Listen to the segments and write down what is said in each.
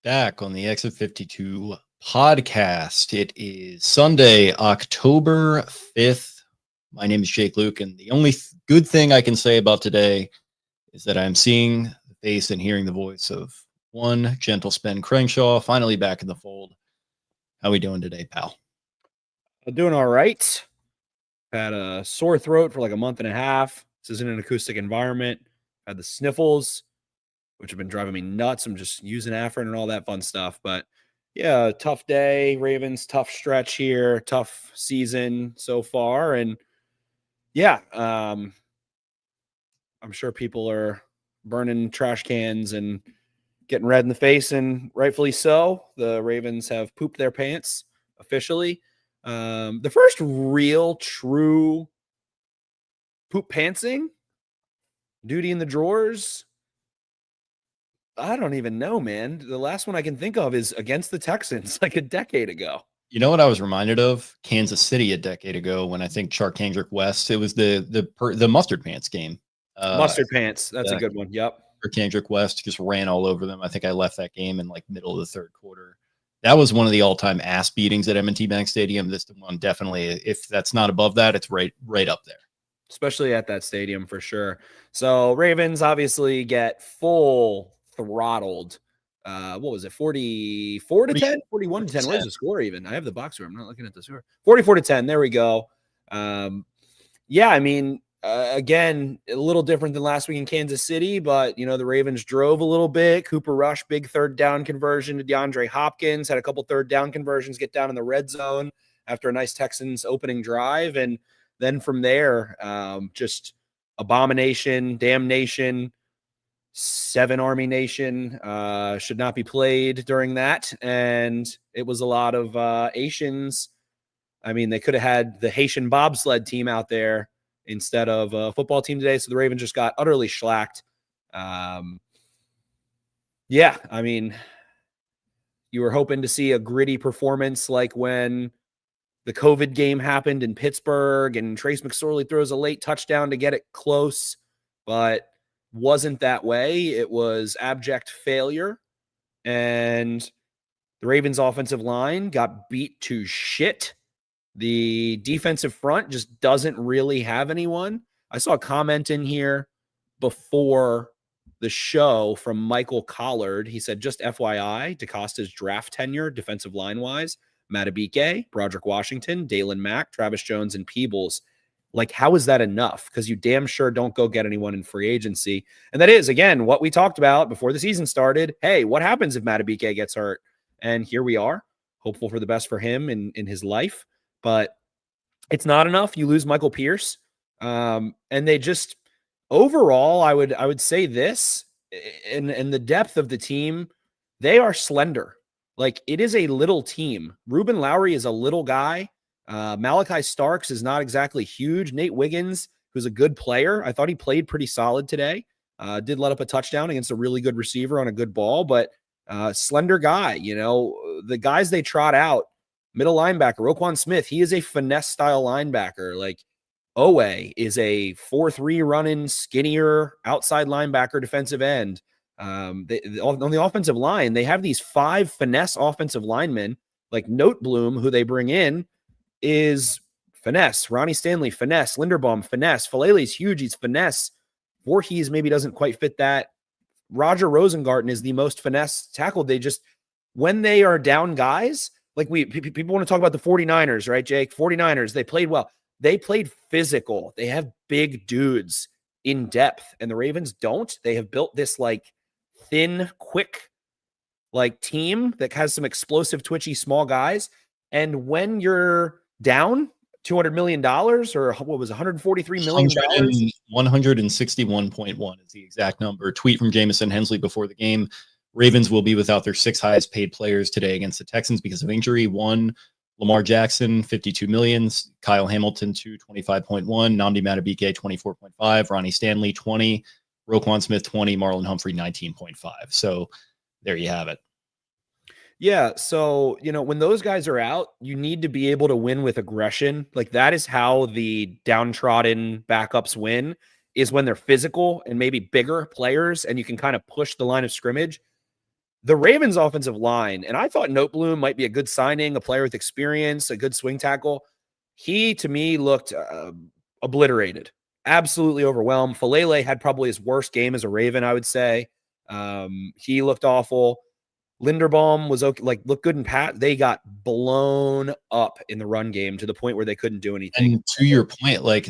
Back on the Exit 52 podcast. It is Sunday, October 5th. My name is Jake Louque, and the only good thing I can say about today is that I'm seeing the face and hearing the voice of one gentle Spen Crenshaw, finally back in the fold. How we doing today, pal? I'm doing all right. Had a sore throat for like a month and a half. This isn't an acoustic environment. Had the sniffles, which have been driving me nuts. I'm just using Afrin and all that fun stuff. But yeah, tough day. Ravens, tough stretch here. Tough season so far. And yeah, I'm sure people are burning trash cans and getting red in the face, and rightfully so. The Ravens have pooped their pants officially. The first real true poop pantsing, duty in the drawers. I don't even know, man. The last one I can think of is against the Texans like a decade ago. You know what I was reminded of? Kansas City a decade ago when I think Charkandrick West. It was the mustard pants game. Mustard pants. That's a good one. Yep. Charkandrick West just ran all over them. I think I left that game in like middle of the third quarter. That was one of the all-time ass beatings at M&T Bank Stadium. This one definitely, if that's not above that, it's right up there. Especially at that stadium for sure. So Ravens obviously get full throttled. What was it? 44 to 10, 41 to 10. What is the score even? I have the box score. I'm not looking at the score. 44 to 10. There we go. Yeah, I mean, again, a little different than last week in Kansas City, but, you know, the Ravens drove a little bit. Cooper Rush, big third down conversion to DeAndre Hopkins, had a couple third down conversions, get down in the red zone after a nice Texans opening drive. And then from there, just abomination, damnation, 7 Army Nation should not be played during that. And it was a lot of Asians. I mean, they could have had the Haitian bobsled team out there instead of a football team today. So the Ravens just got utterly shellacked. Yeah, I mean, you were hoping to see a gritty performance like when the COVID game happened in Pittsburgh and Trace McSorley throws a late touchdown to get it close, but wasn't that way. It was abject failure. And the Ravens offensive line got beat to shit. The defensive front just doesn't really have anyone. I saw a comment in here before the show from Michael Collard. He said, just FYI, DeCosta's draft tenure, defensive line-wise, Matabike, Broderick Washington, Dalen Mack, Travis Jones, and Peebles. Like, how is that enough? Because you damn sure don't go get anyone in free agency. And that is, again, what we talked about before the season started. Hey, what happens if Matabike gets hurt? And here we are, hopeful for the best for him in his life. But it's not enough. You lose Michael Pierce. And they just, overall, I would say this, in the depth of the team, they are slender. Like, it is a little team. Ruben Lowry is a little guy. Malachi Starks is not exactly huge. Nate Wiggins, who's a good player, I thought he played pretty solid today. Did let up a touchdown against a really good receiver on a good ball, but slender guy. You know, the guys they trot out, middle linebacker, Roquan Smith, he is a finesse style linebacker. Like, Owe is a 4-3 running, skinnier outside linebacker, defensive end. On the offensive line, they have these 5 finesse offensive linemen, like Notebloom, who they bring in, is finesse. Ronnie Stanley, finesse. Linderbaum, finesse. Falele's huge. He's finesse. Voorhees maybe doesn't quite fit that. Roger Rosengarten is the most finesse tackle. They just, when they are down guys, like people want to talk about the 49ers, right, Jake? 49ers, they played well. They played physical. They have big dudes in depth, and the Ravens don't. They have built this like thin, quick, like team that has some explosive, twitchy, small guys. And when you're down $200 million, or what was $143 million? 161.1 is the exact number. Tweet from Jamison Hensley before the game. Ravens will be without their 6 highest paid players today against the Texans because of injury. 1, Lamar Jackson, $52 million. Kyle Hamilton, 25.1. Nnamdi Madubuike, 24.5. Ronnie Stanley, 20. Roquan Smith, 20. Marlon Humphrey, 19.5. So there you have it. Yeah. So, you know, when those guys are out, you need to be able to win with aggression. Like, that is how the downtrodden backups win, is when they're physical and maybe bigger players and you can kind of push the line of scrimmage. the Ravens offensive line, and I thought Notebloom might be a good signing, a player with experience, a good swing tackle. He, to me, looked obliterated, absolutely overwhelmed. Falele had probably his worst game as a Raven, I would say. He looked awful. Linderbaum was okay, like looked good and pat. They got blown up in the run game to the point where they couldn't do anything. And to your point, like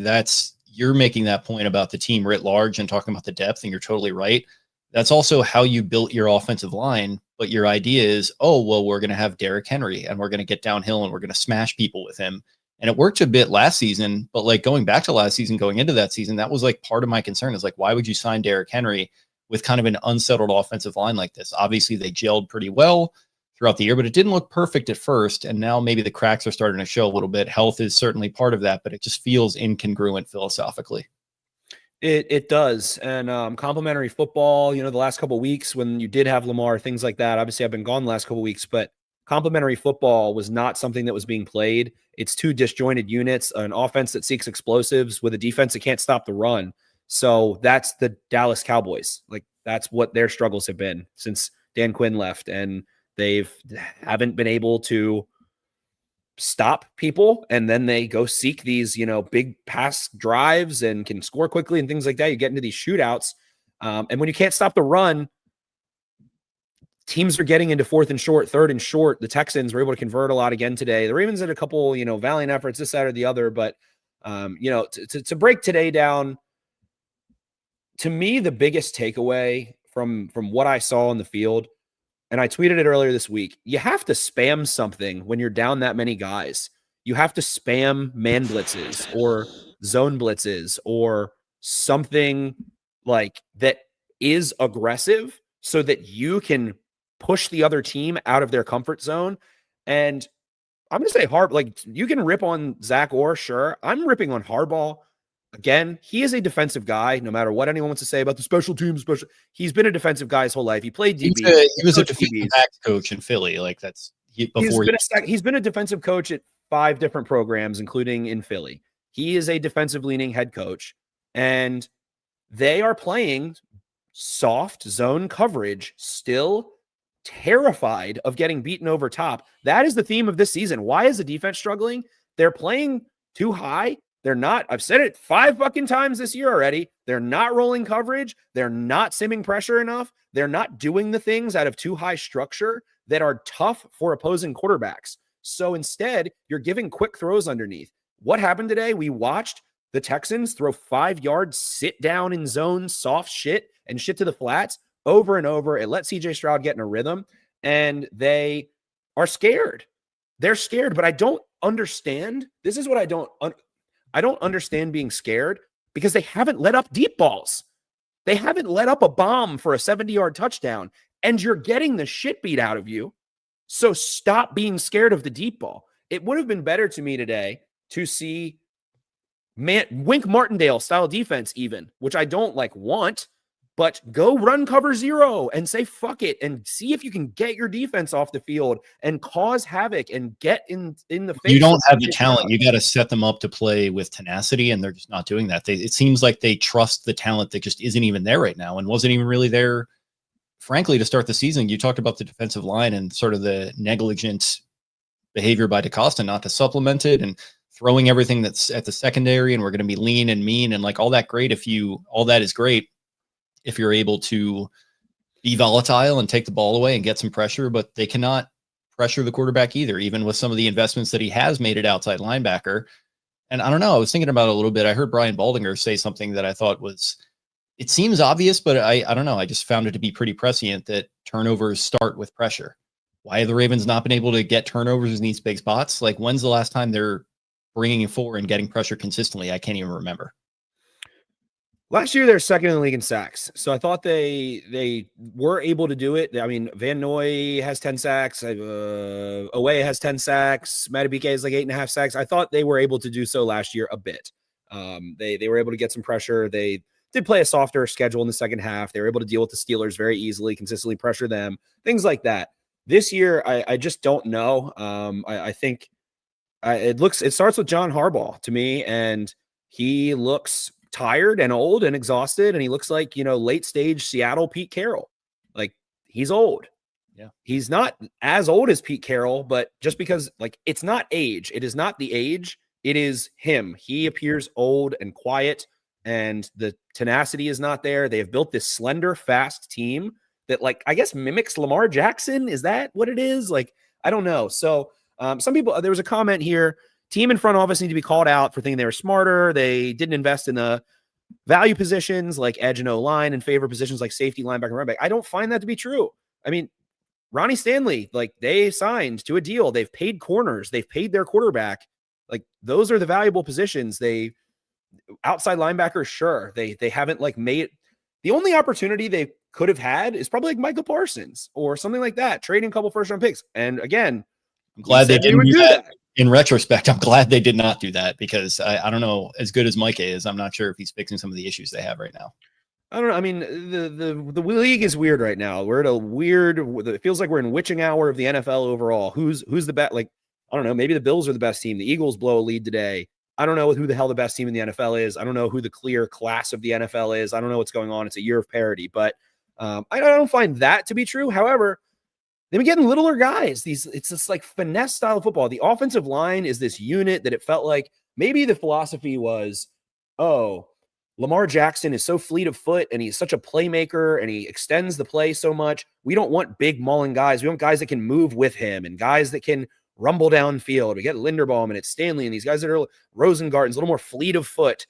you're making that point about the team writ large and talking about the depth, and you're totally right. That's also how you built your offensive line. But your idea is, oh, well, we're going to have Derrick Henry and we're going to get downhill and we're going to smash people with him. And it worked a bit last season, but like going back to last season, going into that season, that was like part of my concern is like, why would you sign Derrick Henry with kind of an unsettled offensive line like this? Obviously they gelled pretty well throughout the year, but it didn't look perfect at first. And now maybe the cracks are starting to show a little bit. Health is certainly part of that, but it just feels incongruent philosophically. It does. And complimentary football, the last couple of weeks when you did have Lamar, things like that. Obviously I've been gone the last couple of weeks, but complimentary football was not something that was being played. It's two disjointed units, an offense that seeks explosives with a defense that can't stop the run. So that's the Dallas Cowboys. Like that's what their struggles have been since Dan Quinn left, and haven't been able to stop people. And then they go seek these, big pass drives and can score quickly and things like that. You get into these shootouts. And when you can't stop the run, teams are getting into 4th and short, 3rd and short. The Texans were able to convert a lot again today. The Ravens had a couple, valiant efforts this side or the other, but to break today down, to me, the biggest takeaway from what I saw on the field, and I tweeted it earlier this week, you have to spam something when you're down that many guys. You have to spam man blitzes or zone blitzes or something like that is aggressive so that you can push the other team out of their comfort zone. And I'm going to say like you can rip on Zach Orr, sure. I'm ripping on Harbaugh. Again, he is a defensive guy, no matter what anyone wants to say about the special teams. He's been a defensive guy his whole life. He played DB. He was a defensive backs coach in Philly. Like he's been a defensive coach at 5 different programs, including in Philly. He is a defensive leaning head coach, and they are playing soft zone coverage, still terrified of getting beaten over top. That is the theme of this season. Why is the defense struggling? They're playing too high. They're not, I've said it 5 fucking times this year already. They're not rolling coverage. They're not simming pressure enough. They're not doing the things out of too high structure that are tough for opposing quarterbacks. So instead, you're giving quick throws underneath. What happened today? We watched the Texans throw 5 yards, sit down in zone, soft shit, and shit to the flats over and over. It let CJ Stroud get in a rhythm, and they are scared. They're scared, but I don't understand. This is what I don't understand being scared, because they haven't let up deep balls. They haven't let up a bomb for a 70-yard touchdown, and you're getting the shit beat out of you. So stop being scared of the deep ball. It would have been better to me today to see Wink Martindale style defense even, which I don't want, but go run cover 0 and say fuck it and see if you can get your defense off the field and cause havoc and get in the face. You don't have the talent. You got to set them up to play with tenacity, and they're just not doing that. It seems like they trust the talent that just isn't even there right now and wasn't even really there, frankly, to start the season. You talked about the defensive line and sort of the negligent behavior by DaCosta not to supplement it and throwing everything that's at the secondary, and we're going to be lean and mean and like all that great. All that is great if you're able to be volatile and take the ball away and get some pressure, but they cannot pressure the quarterback either, even with some of the investments that he has made at outside linebacker. And I don't know, I was thinking about it a little bit. I heard Brian Baldinger say something that I thought it seems obvious, but I don't know. I just found it to be pretty prescient that turnovers start with pressure. Why have the Ravens not been able to get turnovers in these big spots? Like, when's the last time they're bringing it forward and getting pressure consistently? I can't even remember. Last year, they're second in the league in sacks. So I thought they were able to do it. I mean, Van Noy has 10 sacks. Owe has 10 sacks. Matabike is like 8.5 sacks. I thought they were able to do so last year a bit. They were able to get some pressure. They did play a softer schedule in the second half. They were able to deal with the Steelers very easily, consistently pressure them, things like that. This year, I just don't know. I think it starts with John Harbaugh to me, and he looks tired and old and exhausted, and he looks like late stage Seattle Pete Carroll. Like, he's old. Yeah. He's not as old as Pete Carroll, but just because like it's not age, it is not the age, it is him. He appears old and quiet, and the tenacity is not there. They have built this slender, fast team that, like, I guess mimics Lamar Jackson. Is that what it is? Like, I don't know. So some people, there was a comment here, team and front office need to be called out for thinking they were smarter. They didn't invest in the value positions like edge and O-line and favor positions like safety, linebacker, and running back. I don't find that to be true. I mean, Ronnie Stanley, like, they signed to a deal. They've paid corners. They've paid their quarterback. Like, those are the valuable positions. They outside linebackers, sure. They haven't like made the only opportunity they could have had is probably like Michael Parsons or something like that, trading a couple first round picks. And again, I'm glad they didn't do that. In retrospect, I'm glad they did not do that, because I don't know, as good as Mike is, I'm not sure if he's fixing some of the issues they have right now. I don't know. I mean, the league is weird right now. We're at a weird, it feels like we're in witching hour of the NFL overall. Who's the best? Like, I don't know. Maybe the Bills are the best team. The Eagles blow a lead today. I don't know who the hell the best team in the NFL is. I don't know who the clear class of the NFL is. I don't know what's going on. It's a year of parity, but I don't find that to be true. However, they've been getting littler guys. It's this like finesse style of football. The offensive line is this unit that it felt like maybe the philosophy was, oh, Lamar Jackson is so fleet of foot and he's such a playmaker and he extends the play so much. We don't want big mauling guys. We want guys that can move with him and guys that can rumble downfield. We get Linderbaum and it's Stanley and these guys that are Rosengarten's a little more fleet of foot.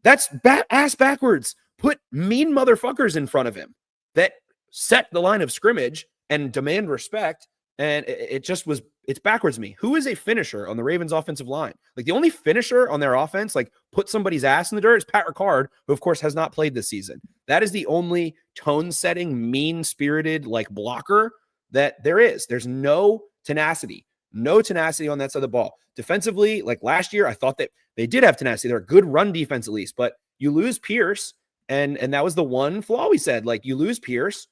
That's ass backwards. Put mean motherfuckers in front of him that set the line of scrimmage and demand respect. And it's backwards to me. Who is a finisher on the Ravens offensive line? Like, the only finisher on their offense, like put somebody's ass in the dirt, is Pat Ricard, who of course has not played this season. That is the only tone setting, mean spirited, like blocker that there is. There's no tenacity on that side of the ball. Defensively, like last year, I thought that they did have tenacity. They're a good run defense at least, but you lose Pierce. And that was the one flaw we said, like, you lose Pierce,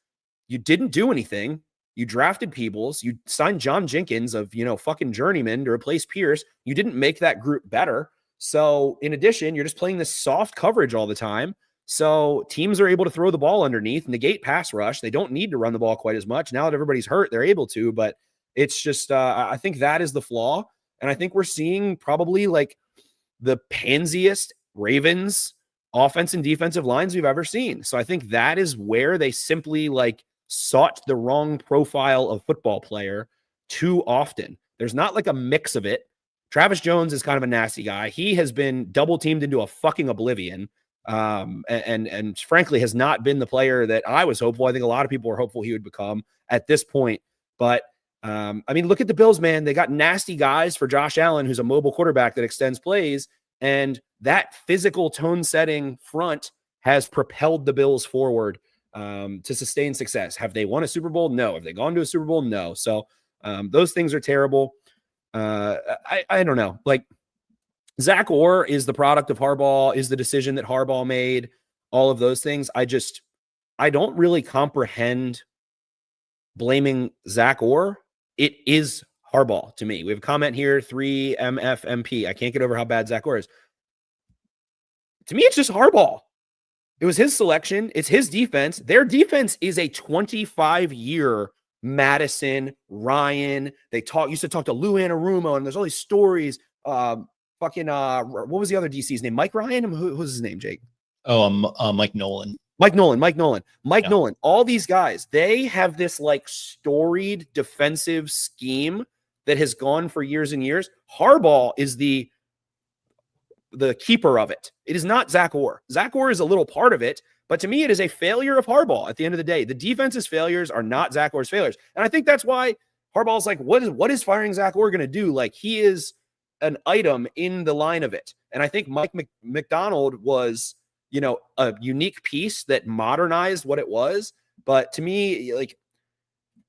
you didn't do anything. You drafted Peebles. You signed John Jenkins of, fucking journeyman to replace Pierce. You didn't make that group better. So in addition, you're just playing this soft coverage all the time. So teams are able to throw the ball underneath, negate pass rush. They don't need to run the ball quite as much. Now that everybody's hurt, they're able to, but it's just, I think that is the flaw. And I think we're seeing probably like the pansiest Ravens offense and defensive lines we've ever seen. So I think that is where they simply like sought the wrong profile of football player too often. There's not like a mix of it. Travis Jones is kind of a nasty guy. He has been double teamed into a fucking oblivion. And frankly has not been the player that I was hopeful. I think a lot of people were hopeful he would become at this point. But I mean, look at the Bills, man. They got nasty guys for Josh Allen, who's a mobile quarterback that extends plays. And that physical tone setting front has propelled the Bills forward to sustain success. Have they won a Super Bowl? No. Have they gone to a Super Bowl? No. So those things are terrible. I don't know. Like, Zach Orr is the product of Harbaugh, is the decision that Harbaugh made, all of those things. I don't really comprehend blaming Zach Orr. It is Harbaugh to me. We have a comment here, 3MFMP. I can't get over how bad Zach Orr is. To me, it's just Harbaugh. It was his selection. It's his defense. Their defense is a 25-year Madison, Ryan. They used to talk to Lou Anarumo, and there's all these stories. What was the other DC's name? Mike Ryan? Who was his name, Jake? Oh, Mike Nolan. Mike Nolan. All these guys, they have this like storied defensive scheme that has gone for years and years. Harbaugh is the keeper of it. It is not Zach Orr. Zach Orr is a little part of it, but to me, it is a failure of Harbaugh at the end of the day. The defense's failures are not Zach Orr's failures. And I think that's why Harbaugh's like, what is firing Zach Orr going to do? Like, he is an item in the line of it. And I think Mike McDonald was, a unique piece that modernized what it was. But to me, like,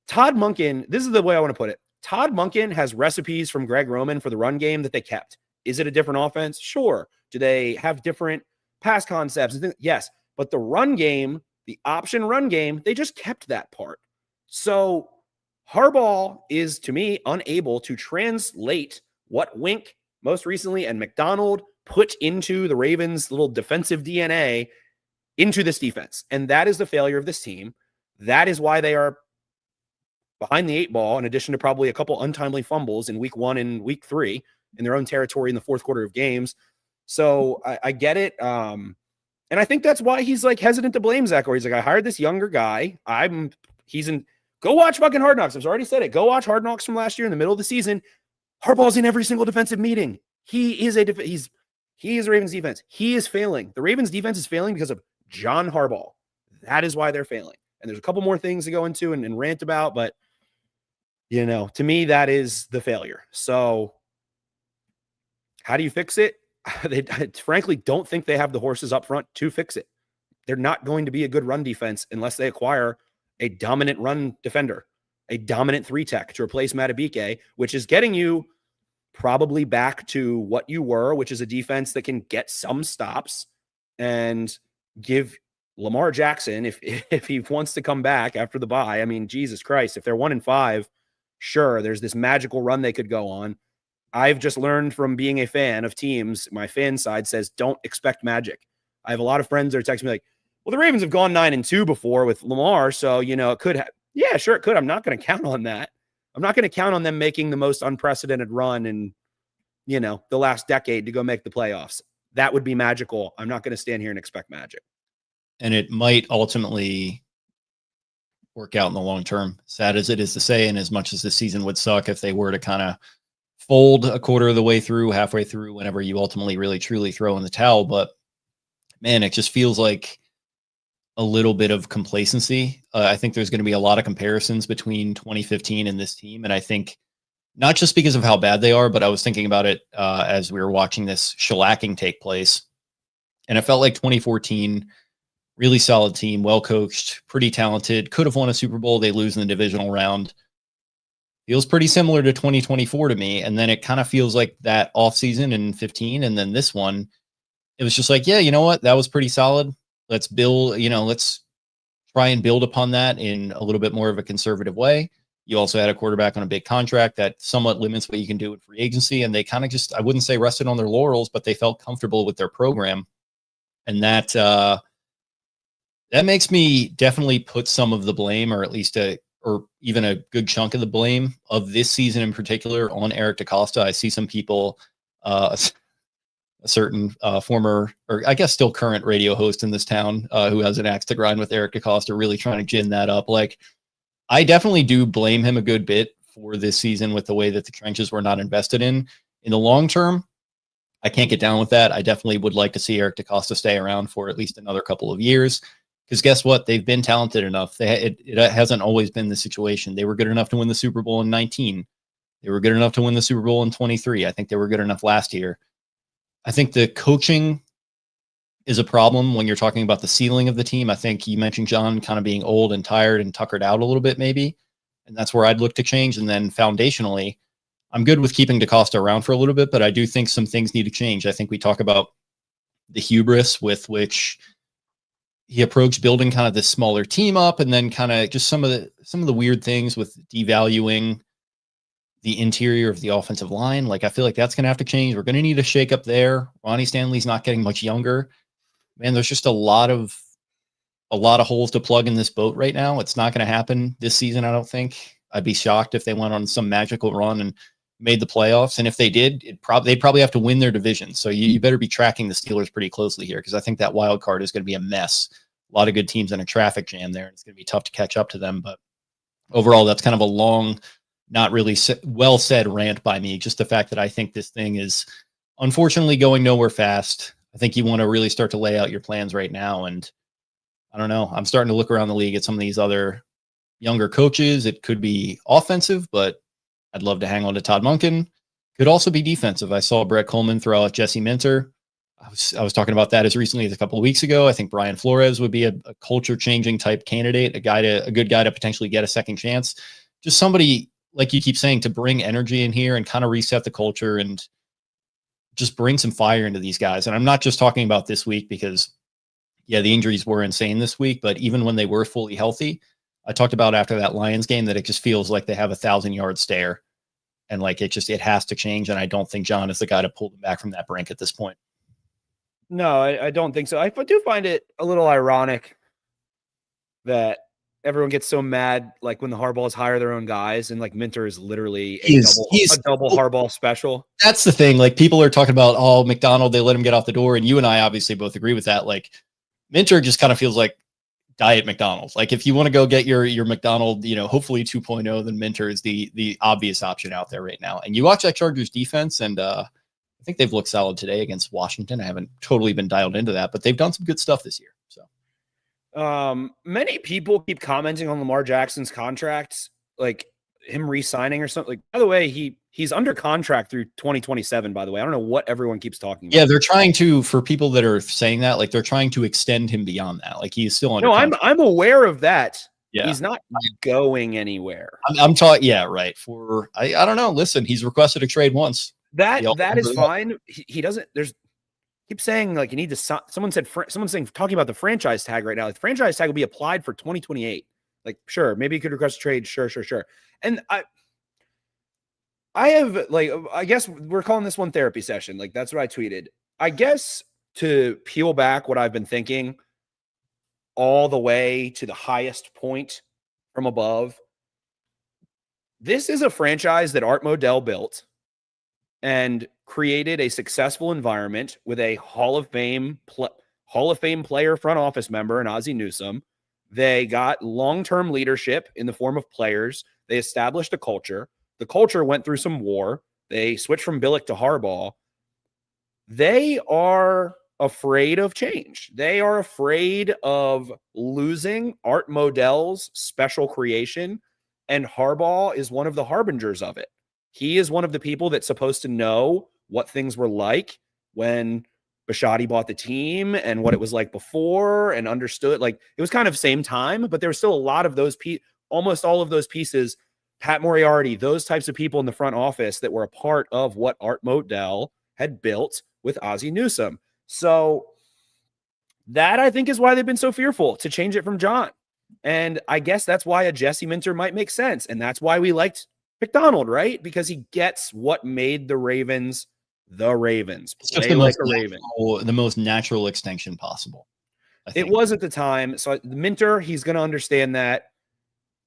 Todd Monken, this is the way I want to put it. Todd Monken has recipes from Greg Roman for the run game that they kept. Is it a different offense? Sure. Do they have different pass concepts? Yes. But the run game, the option run game, they just kept that part. So Harbaugh is, to me, unable to translate what Wink most recently and McDonald put into the Ravens' little defensive DNA into this defense. And that is the failure of this team. That is why they are behind the 8 ball, in addition to probably a couple untimely fumbles in week 1 and week 3 in their own territory in the fourth quarter of games. So I get it. And I think that's why he's like hesitant to blame Zach, or he's like, I hired this younger guy. Go watch fucking Hard Knocks. I've already said it. Go watch Hard Knocks from last year in the middle of the season. Harbaugh's in every single defensive meeting. He is a Ravens defense. He is failing. The Ravens defense is failing because of John Harbaugh. That is why they're failing. And there's a couple more things to go into and rant about, but to me, that is the failure. So how do you fix it? They frankly don't think they have the horses up front to fix it. They're not going to be a good run defense unless they acquire a dominant run defender, a dominant 3-tech to replace Matabike, which is getting you probably back to what you were, which is a defense that can get some stops and give Lamar Jackson, if he wants to come back after the bye. I mean, Jesus Christ, if they're 1-5, sure, there's this magical run they could go on. I've just learned from being a fan of teams, my fan side says, don't expect magic. I have a lot of friends that are texting me like, well, the Ravens have gone 9-2 before with Lamar, so, it could have. Yeah, sure, it could. I'm not going to count on that. I'm not going to count on them making the most unprecedented run in, the last decade to go make the playoffs. That would be magical. I'm not going to stand here and expect magic. And it might ultimately work out in the long term. Sad as it is to say, and as much as the season would suck if they were to kind of fold a quarter of the way through, halfway through, whenever you ultimately really truly throw in the towel. But man, it just feels like a little bit of complacency. I think there's going to be a lot of comparisons between 2015 and this team. And I think not just because of how bad they are, but I was thinking about it as we were watching this shellacking take place. And it felt like 2014, really solid team, well coached, pretty talented, could have won a Super Bowl. They lose in the divisional round. Feels pretty similar to 2024 to me. And then it kind of feels like that offseason in 15. And then this one, it was just like, yeah, you know what? That was pretty solid. Let's build, let's try and build upon that in a little bit more of a conservative way. You also had a quarterback on a big contract that somewhat limits what you can do with free agency. And they kind of just, I wouldn't say rested on their laurels, but they felt comfortable with their program. And that makes me definitely put some of the blame, or at least or even a good chunk of the blame of this season in particular, on Eric DeCosta. I see some people, a certain former, or I guess still current radio host in this town who has an axe to grind with Eric DeCosta, really trying to gin that up. Like, I definitely do blame him a good bit for this season with the way that the trenches were not invested in. In the long term, I can't get down with that. I definitely would like to see Eric DeCosta stay around for at least another couple of years. Because guess what? They've been talented enough. It hasn't always been the situation. They were good enough to win the Super Bowl in 19. They were good enough to win the Super Bowl in 23. I think they were good enough last year. I think the coaching is a problem when you're talking about the ceiling of the team. I think you mentioned John kind of being old and tired and tuckered out a little bit, maybe. And that's where I'd look to change. And then foundationally, I'm good with keeping DeCosta around for a little bit, but I do think some things need to change. I think we talk about the hubris with which he approached building kind of this smaller team up, and then kind of just some of the weird things with devaluing the interior of the offensive line. Like, I feel like that's going to have to change. We're going to need a shake up there. Ronnie Stanley's not getting much younger. Man, there's just a lot of holes to plug in this boat right now. It's not going to happen this season, I don't think. I'd be shocked if they went on some magical run and made the playoffs. And if they did, they'd probably have to win their division. So you better be tracking the Steelers pretty closely here, because I think that wild card is going to be a mess. A lot of good teams in a traffic jam there. It's going to be tough to catch up to them. But overall, that's kind of a long, not really well said rant by me. Just the fact that I think this thing is unfortunately going nowhere fast. I think you want to really start to lay out your plans right now. And I don't know. I'm starting to look around the league at some of these other younger coaches. It could be offensive, but I'd love to hang on to Todd Monken. Could also be defensive. I saw Brett Coleman throw out Jesse Minter. I was talking about that as recently as a couple of weeks ago. I think Brian Flores would be a culture-changing type candidate, a good guy to potentially get a second chance. Just somebody, like you keep saying, to bring energy in here and kind of reset the culture and just bring some fire into these guys. And I'm not just talking about this week because, yeah, the injuries were insane this week, but even when they were fully healthy, I talked about after that Lions game that it just feels like they have a 1,000-yard stare, and like it has to change. And I don't think John is the guy to pull them back from that brink at this point. No, I don't think so. I do find it a little ironic that everyone gets so mad like when the Harbaughs hire their own guys, and like Minter is literally He's a double Harbaugh special. That's the thing. Like, people are talking about, oh, McDonald, they let him get off the door, and you and I obviously both agree with that. Like, Minter just kind of feels like diet McDonald's. Like, if you want to go get your McDonald, hopefully 2.0, then Minter is the obvious option out there right now. And you watch that Chargers defense, and I think they've looked solid today against Washington. I haven't totally been dialed into that, but they've done some good stuff this year. So many people keep commenting on Lamar Jackson's contracts, like him re-signing or something. Like, by the way, he's under contract through 2027, by the way. I don't know what everyone keeps talking about. Yeah, they're trying to, for people that are saying that, like, they're trying to extend him beyond that. Like, he's still under contract. I'm aware of that. Yeah. He's not going anywhere. I'm talking, yeah, right. I don't know. Listen, he's requested a trade once. That is fine. He doesn't, keep saying like you need to, someone's saying, talking about the franchise tag right now. Like, the franchise tag will be applied for 2028. Like, sure, maybe you could request a trade. Sure. And I have, like, I guess we're calling this one therapy session. Like, that's what I tweeted. I guess to peel back what I've been thinking all the way to the highest point from above, this is a franchise that Art Modell built and created a successful environment with a Hall of Fame player front office member in Ozzie Newsome. They got long-term leadership in the form of players. They established a culture. The culture went through some war. They switched from Billick to Harbaugh. They are afraid of change. They are afraid of losing Art Modell's special creation, and Harbaugh is one of the harbingers of it. He is one of the people that's supposed to know what things were like when Bisciotti bought the team and what it was like before, and understood, like, it was kind of same time, but there was still a lot of those almost all of those pieces, Pat Moriarty, those types of people in the front office that were a part of what Art Modell had built with Ozzie Newsome. So that, I think, is why they've been so fearful to change it from John. And I guess that's why a Jesse Minter might make sense. And that's why we liked McDonald, right? Because he gets what made the Ravens the Ravens. Play like a Raven. The most natural extension possible. It was at the time. So Minter, he's going to understand that.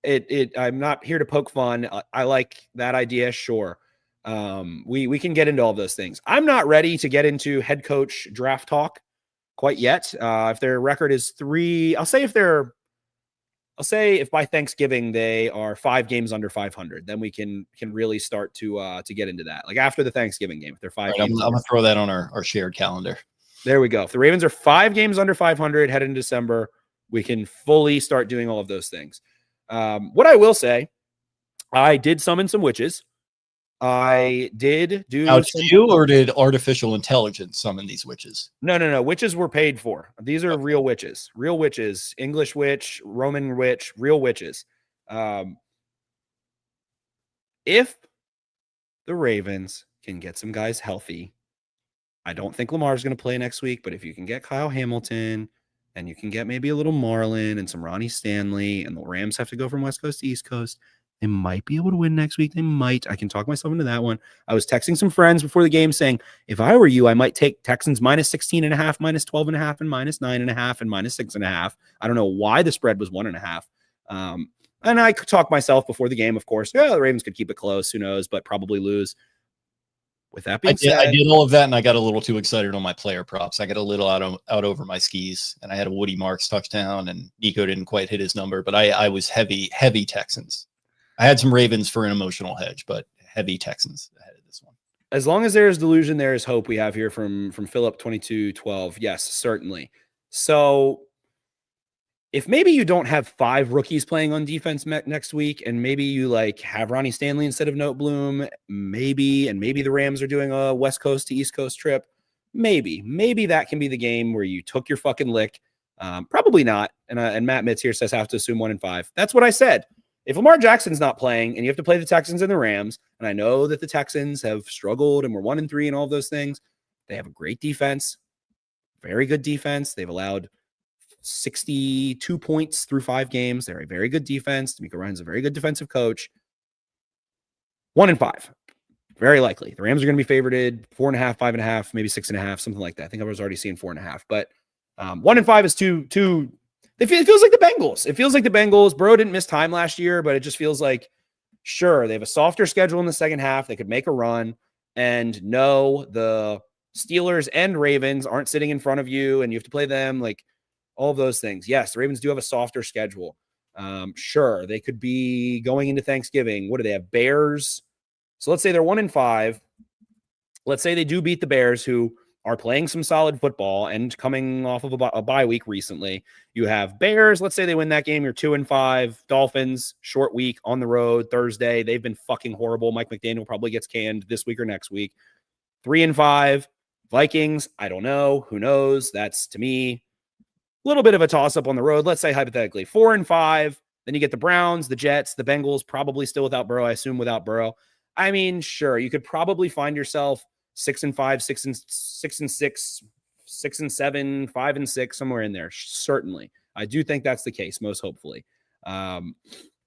I'm not here to poke fun. I like that idea. Sure. We can get into all of those things. I'm not ready to get into head coach draft talk quite yet. If their record is 3, I'll say if by Thanksgiving they are 5 games under 500, then we can really start to get into that. Like, after the Thanksgiving game, if they're 5 games. I'm gonna throw that on our shared calendar. There we go. If the Ravens are 5 games under 500 headed in December, we can fully start doing all of those things. What I will say, I did summon some witches. I did do. Now, did you, or did artificial intelligence summon these witches? No. Witches were paid for. These are real witches. Real witches. English witch, Roman witch, real witches. If the Ravens can get some guys healthy, I don't think Lamar's going to play next week, but if you can get Kyle Hamilton and you can get maybe a little Marlin and some Ronnie Stanley, and the Rams have to go from West Coast to East Coast, they might be able to win next week. They might. I can talk myself into that one. I was texting some friends before the game saying, if I were you, I might take Texans minus 16.5, minus 12.5, and minus 9.5, and minus 6.5. I don't know why the spread was 1.5. And I could talk myself before the game, of course. Yeah, the Ravens could keep it close. Who knows? But probably lose. With that being said, I did all of that, and I got a little too excited on my player props. I got a little out over my skis, and I had a Woody Marks touchdown, and Nico didn't quite hit his number, but I was heavy Texans. I had some Ravens for an emotional hedge, but heavy Texans ahead of this one. As long as there is delusion, there is hope. We have here from Philip 2212. Yes, certainly. So if maybe you don't have 5 rookies playing on defense next week, and maybe you like have Ronnie Stanley instead of Noteboom, maybe the Rams are doing a West Coast to East Coast trip, maybe that can be the game where you took your fucking lick. Probably not. And Matt Mitz here says have to assume 1-5. That's what I said. If Lamar Jackson's not playing and you have to play the Texans and the Rams, and I know that the Texans have struggled and we're 1-3 and all of those things, they have a great defense, very good defense. They've allowed 62 points through 5 games. They're a very good defense. D'Amico Ryan's a very good defensive coach. 1-5, very likely. The Rams are going to be favorited 4.5, 5.5, maybe 6.5, something like that. I think I was already seeing 4.5, but 1-5 is too It feels like the Bengals. It feels like the Bengals. Burrow didn't miss time last year, but it just feels like, sure, they have a softer schedule in the second half. They could make a run. And no, the Steelers and Ravens aren't sitting in front of you, and you have to play them, like all of those things. Yes, the Ravens do have a softer schedule. Sure, they could be going into Thanksgiving. What do they have? Bears. So let's say they're 1-5. Let's say they do beat the Bears, who are playing some solid football and coming off of a bye week recently. You have Bears. Let's say they win that game. You're 2-5. Dolphins, short week on the road Thursday. They've been fucking horrible. Mike McDaniel probably gets canned this week or next week. 3-5. Vikings, I don't know. Who knows? That's, to me, a little bit of a toss-up on the road. Let's say hypothetically 4-5. Then you get the Browns, the Jets, the Bengals, probably still without Burrow. I assume without Burrow. I mean, sure, you could probably find yourself 6-5, 6-6, 6-7, 5-6, somewhere in there. Certainly. I do think that's the case, most hopefully.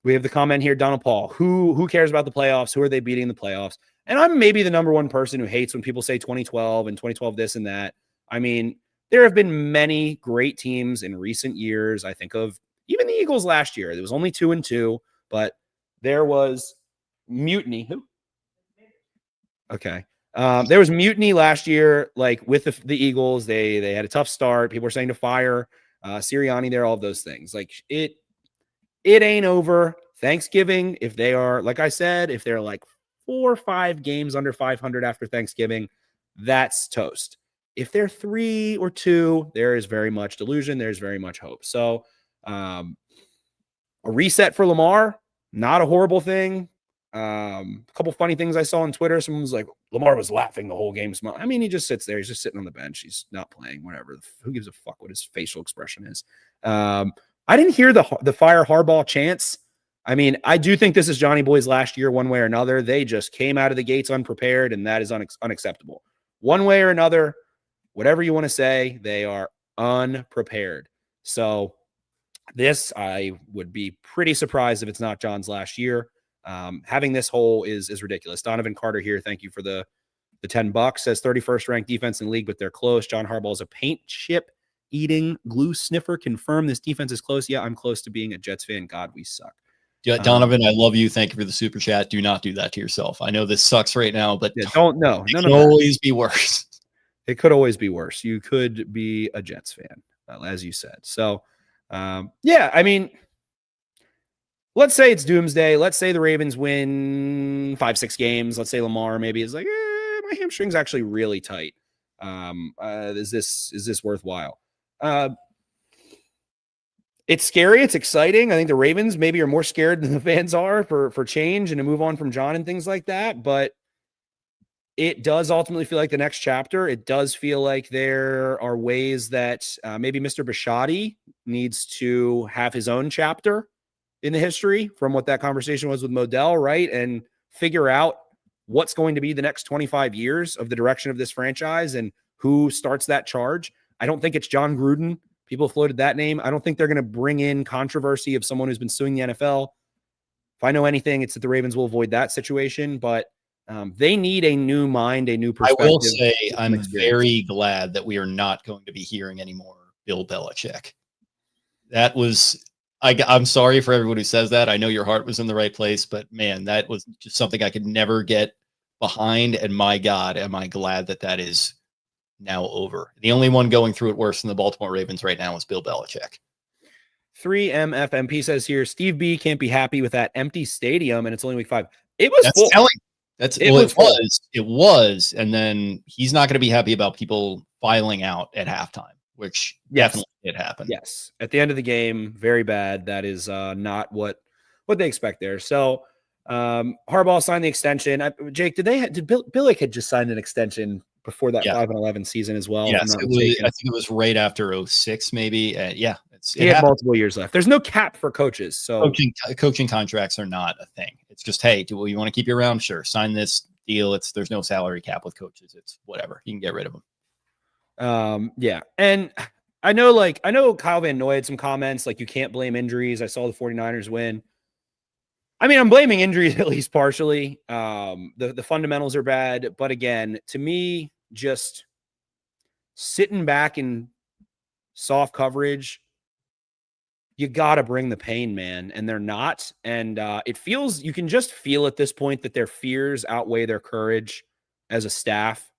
We have the comment here, Donald Paul. Who cares about the playoffs? Who are they beating in the playoffs? And I'm maybe the number one person who hates when people say 2012 and 2012 this and that. I mean, there have been many great teams in recent years. I think of even the Eagles last year. It was only 2-2, but there was mutiny. Who? Okay. There was mutiny last year, like with the Eagles. They had a tough start. People were saying to fire Sirianni there, all of those things. Like it ain't over. Thanksgiving, if they are, like I said, if they're like 4 or 5 games under 500 after Thanksgiving, that's toast. If they're 3 or 2, there is very much delusion. There's very much hope. So a reset for Lamar, not a horrible thing. A couple funny things I saw on Twitter. Someone was like, Lamar was laughing the whole game. I mean, he just sits there. He's just sitting on the bench. He's not playing, whatever. Who gives a fuck what his facial expression is? I didn't hear the fire Harbaugh chants. I mean, I do think this is Johnny Boy's last year, one way or another. They just came out of the gates unprepared, and that is unacceptable. One way or another, whatever you want to say, they are unprepared. So this, I would be pretty surprised if it's not John's last year. Having this hole is ridiculous. Donovan Carter here, thank you for the $10. Says 31st ranked defense in the league, but they're close. John Harbaugh is a paint chip eating glue sniffer. Confirm this defense is close. Yeah, I'm close to being a Jets fan. God, we suck. Yeah, Donovan, I love you. Thank you for the super chat. Do not do that to yourself. I know this sucks right now, but yeah, don't know. It could always be worse. It could always be worse. You could be a Jets fan, as you said. So, yeah, I mean, let's say it's doomsday. Let's say the Ravens win 5-6 games. Let's say Lamar maybe is like, my hamstring's actually really tight. Is this worthwhile? It's scary. It's exciting. I think the Ravens maybe are more scared than the fans are for change and to move on from John and things like that. But it does ultimately feel like the next chapter. It does feel like there are ways that maybe Mr. Bisciotti needs to have his own chapter in the history from what that conversation was with Modell, right? And figure out what's going to be the next 25 years of the direction of this franchise and who starts that charge. I don't think it's John Gruden. People floated that name. I don't think they're going to bring in controversy of someone who's been suing the NFL. If I know anything, it's that the Ravens will avoid that situation, but they need a new mind, a new perspective. I will say I'm very glad that we are not going to be hearing anymore Bill Belichick. That was, I'm sorry for everyone who says that. I know your heart was in the right place, but man, that was just something I could never get behind. And my God, am I glad that that is now over. The only one going through it worse than the Baltimore Ravens right now is Bill Belichick. 3MFMP says here, Steve B can't be happy with that empty stadium, and it's only week 5. It was That's full. telling. It was. And then he's not going to be happy about people filing out at halftime, which definitely did happen. Yes. At the end of the game, very bad. That is not what they expect there. So Harbaugh signed the extension. Jake, did Billick had just signed an extension before that 5-11 season as well? Yes, I think it was right after 06, maybe. He had multiple years left. There's no cap for coaches, so coaching contracts are not a thing. It's just, hey, do you want to keep you around? Sure, sign this deal. There's no salary cap with coaches. It's whatever. You can get rid of them. Yeah, and I know Kyle Van Noy had some comments like you can't blame injuries. I saw the 49ers win. I mean, I'm blaming injuries at least partially. The fundamentals are bad, but again, to me, just sitting back in soft coverage you got to bring the pain, man. And they're not. And it feels, you can just feel at this point that their fears outweigh their courage as a staff.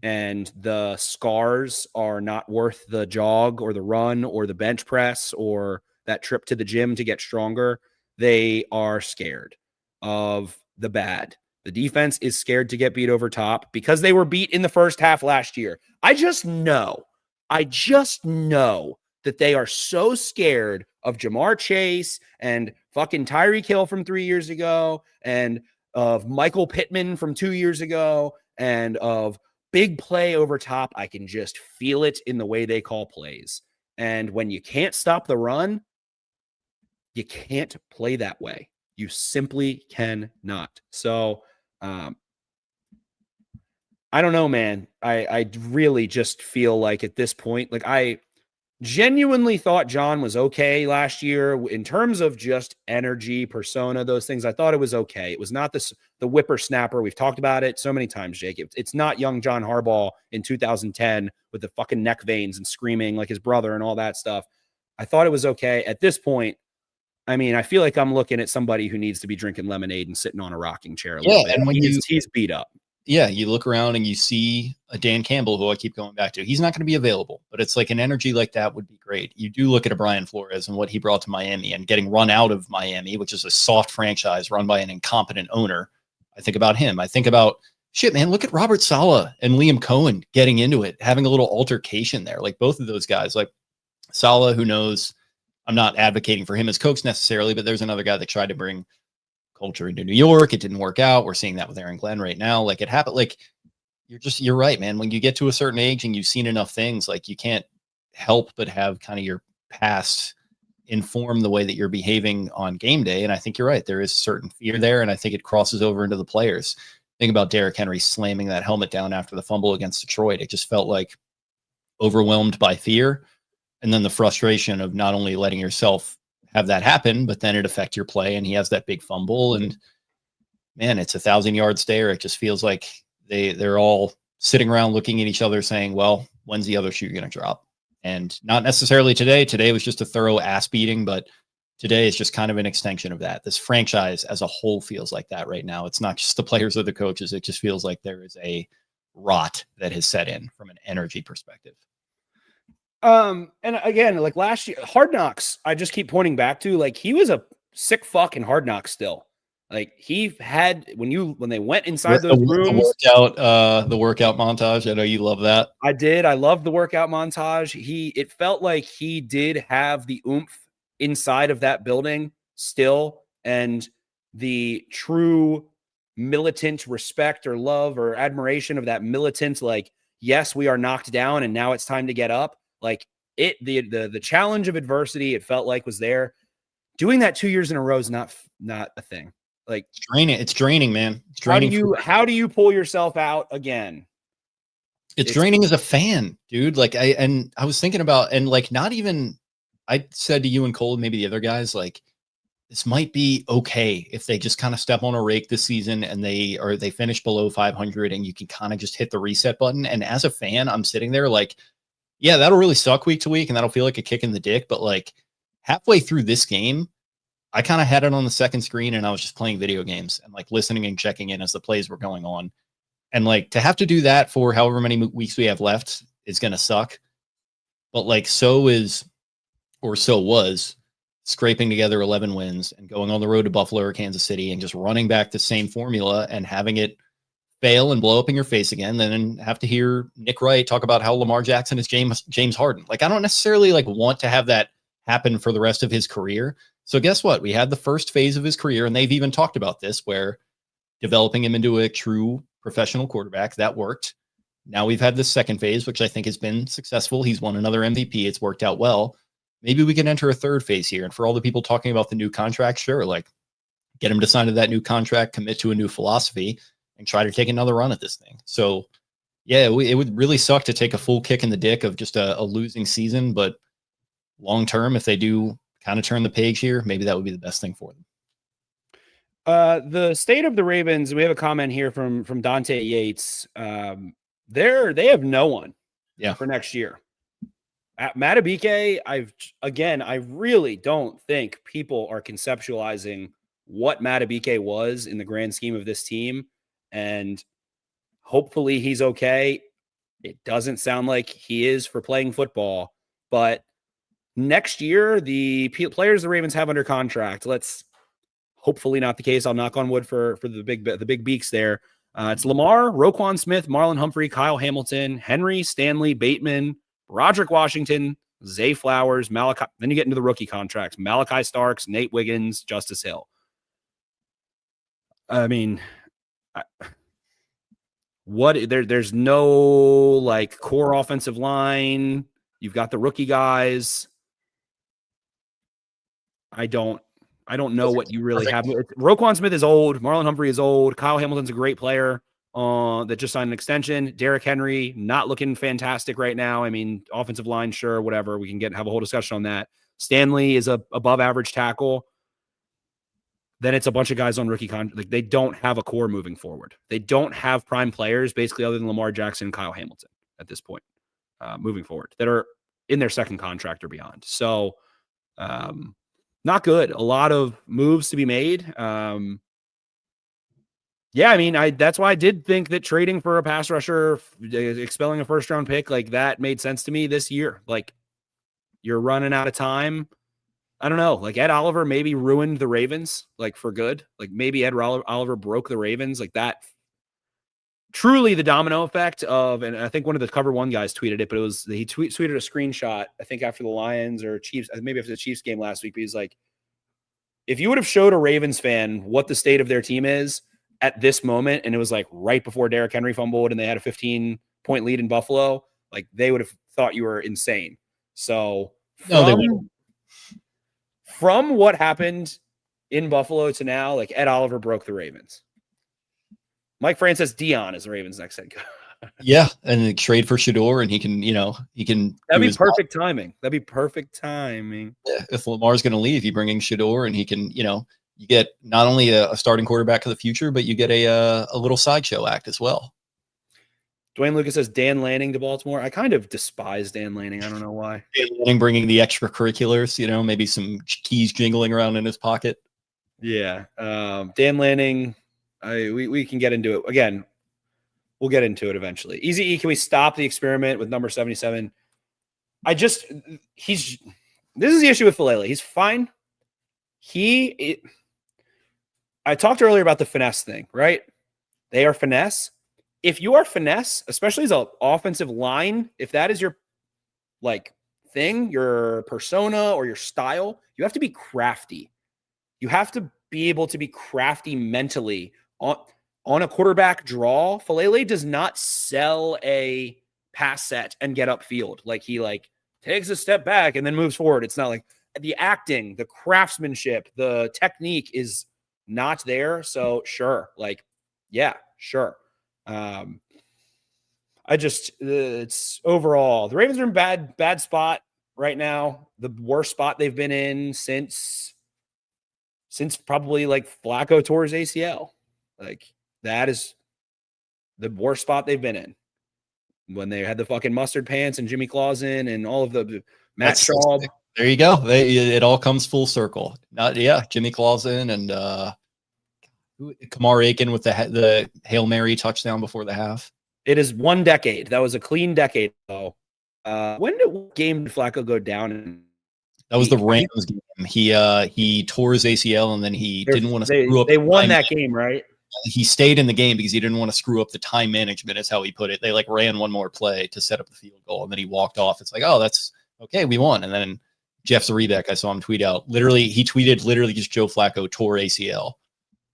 And the scars are not worth the jog or the run or the bench press or that trip to the gym to get stronger. They are scared of the bad. The defense is scared to get beat over top because they were beat in the first half last year. I just know that they are so scared of Jamar Chase and fucking Tyreek Hill from 3 years ago and of Michael Pittman from 2 years ago and of big play over top. I can just feel it in the way they call plays. And when you can't stop the run, you can't play that way. You simply cannot. So I don't know, man. I really just feel like at this point, like I genuinely thought John was okay last year in terms of just energy, persona, those things. I thought it was okay. It was not the whippersnapper. We've talked about it so many times, Jake. It's not young John Harbaugh in 2010 with the fucking neck veins and screaming like his brother and all that stuff. I thought it was okay. At this point, I mean, I feel like I'm looking at somebody who needs to be drinking lemonade and sitting on a rocking chair a little bit. And when he's beat up. Yeah, you look around and you see a Dan Campbell, who I keep going back to. He's not going to be available, but it's like an energy like that would be great. You do look at a Brian Flores and what he brought to Miami and getting run out of Miami, which is a soft franchise run by an incompetent owner. I think about him. I think about, shit, man, look at Robert Saleh and Liam Cohen getting into it, having a little altercation there. Like both of those guys, like Saleh, who knows, I'm not advocating for him as coach necessarily, but there's another guy that tried to bring culture into New York. It didn't work out. We're seeing that with Aaron Glenn right now. Like it happened. Like you're right, man. When you get to a certain age and you've seen enough things, like you can't help but have kind of your past inform the way that you're behaving on game day. And I think you're right. There is certain fear there. And I think it crosses over into the players. Think about Derrick Henry slamming that helmet down after the fumble against Detroit. It just felt like overwhelmed by fear. And then the frustration of not only letting yourself have that happen, but then it affect your play. And he has that big fumble, and man, it's 1,000-yard stare. It just feels like they're all sitting around looking at each other saying, well, when's the other shoe going to drop? And not necessarily today. Today was just a thorough ass beating, but today is just kind of an extension of that. This franchise as a whole feels like that right now. It's not just the players or the coaches. It just feels like there is a rot that has set in from an energy perspective. And again, like last year, Hard Knocks, I just keep pointing back to, like, he was a sick fuck in Hard Knocks still. Like he had, when they went inside those rooms, the workout montage. I know you love that. I did. I loved the workout montage. It felt like he did have the oomph inside of that building still, and the true militant respect or love or admiration of that militant, like, yes, we are knocked down and now it's time to get up. Like the challenge of adversity, it felt like, was there. Doing that 2 years in a row is not a thing. Like it's draining, man. It's draining. How do you pull yourself out again? It's draining as a fan, dude. Like I was thinking about, and like, not even, I said to you and Cole, maybe the other guys, like, this might be okay if they just kind of step on a rake this season and they finish below 500 and you can kind of just hit the reset button. And as a fan, I'm sitting there like, yeah, that'll really suck week to week and that'll feel like a kick in the dick. But like halfway through this game, I kind of had it on the second screen and I was just playing video games and like listening and checking in as the plays were going on. And like to have to do that for however many weeks we have left is going to suck. But like so was scraping together 11 wins and going on the road to Buffalo or Kansas City and just running back the same formula and having it fail and blow up in your face again, then have to hear Nick Wright talk about how Lamar Jackson is James Harden. Like, I don't necessarily like want to have that happen for the rest of his career. So guess what? We had the first phase of his career, and they've even talked about this, where developing him into a true professional quarterback, that worked. Now we've had this second phase, which I think has been successful. He's won another MVP. It's worked out well. Maybe we can enter a third phase here. And for all the people talking about the new contract, sure, like get him to sign to that new contract, commit to a new philosophy, and try to take another run at this thing. So yeah, it would really suck to take a full kick in the dick of just a losing season, but long-term, if they do kind of turn the page here, maybe that would be the best thing for them. The state of the Ravens, we have a comment here from Dante Yates. They have no one for next year. At Madubuike, I really don't think people are conceptualizing what Madubuike was in the grand scheme of this team. And hopefully he's okay. It doesn't sound like he is for playing football, but next year, the players the Ravens have under contract, let's hopefully not the case. I'll knock on wood for the big beaks there. It's Lamar, Roquan Smith, Marlon Humphrey, Kyle Hamilton, Henry, Stanley, Bateman, Roderick Washington, Zay Flowers, Malachi. Then you get into the rookie contracts: Malachi Starks, Nate Wiggins, Justice Hill. I mean, there's no like core offensive line. You've got the rookie guys. I don't know what you really have. Roquan Smith is old. Marlon Humphrey is old. Kyle Hamilton's a great player that just signed an extension. Derrick Henry, not looking fantastic right now. I mean, offensive line, sure, whatever. We can have a whole discussion on that. Stanley is a above average tackle. Then it's a bunch of guys on rookie contract. Like, they don't have a core moving forward. They don't have prime players, basically, other than Lamar Jackson and Kyle Hamilton at this point, moving forward, that are in their second contract or beyond. So, not good. A lot of moves to be made. Yeah, I mean, that's why I did think that trading for a pass rusher, expelling a first round pick, like that made sense to me this year. Like, you're running out of time. I don't know. Like, Ed Oliver maybe ruined the Ravens, like, for good. Like, maybe Ed Oliver broke the Ravens. Like, that truly the domino effect of, and I think one of the Cover One guys tweeted it, but it was, he tweeted a screenshot, I think after the Lions or Chiefs, maybe after the Chiefs game last week, but he's like, if you would have showed a Ravens fan what the state of their team is at this moment, and it was like right before Derrick Henry fumbled and they had a 15-point lead in Buffalo, like, they would have thought you were insane. So from what happened in Buffalo to now, like, Ed Oliver broke the Ravens. Mike Fran says Dion is the Ravens' next head coach. Yeah, and trade for Shador, and he can. That'd be perfect timing. That'd be perfect timing. Yeah, if Lamar's going to leave, you bring in Shador, and he can. You get not only a starting quarterback of the future, but you get a little sideshow act as well. Dwayne Lucas says Dan Lanning to Baltimore. I kind of despise Dan Lanning. I don't know why. Dan Lanning bringing the extracurriculars. Maybe some keys jingling around in his pocket. Yeah, Dan Lanning. We can get into it again. We'll get into it eventually. Easy E, can we stop the experiment with number 77? This is the issue with Falele. He's fine. I talked earlier about the finesse thing, right? They are finesse. If you are finesse, especially as an offensive line, if that is your thing, your persona or your style, you have to be crafty. You have to be able to be crafty mentally on a quarterback draw. Falele does not sell a pass set and get upfield. Like, he takes a step back and then moves forward. It's not like the acting, the craftsmanship, the technique is not there. So sure. Sure. It's overall, the Ravens are in bad spot right now. The worst spot they've been in since probably Flacco tore his ACL. That is the worst spot they've been in, when they had the fucking mustard pants and Jimmy Clausen and all of the Matt Schaub. There you go. It all comes full circle. Jimmy Clausen and Kamar Aiken with the Hail Mary touchdown before the half. It is 1 decade. That was a clean decade, though. What game did Flacco go down? That was the Rams game. He tore his ACL, and then he didn't want to screw up. They won that game, right? He stayed in the game because he didn't want to screw up the time management, is how he put it. They ran one more play to set up the field goal, and then he walked off. It's like, oh, that's okay, we won. And then Jeff Zrebiec, I saw him tweet out, he tweeted just Joe Flacco tore ACL,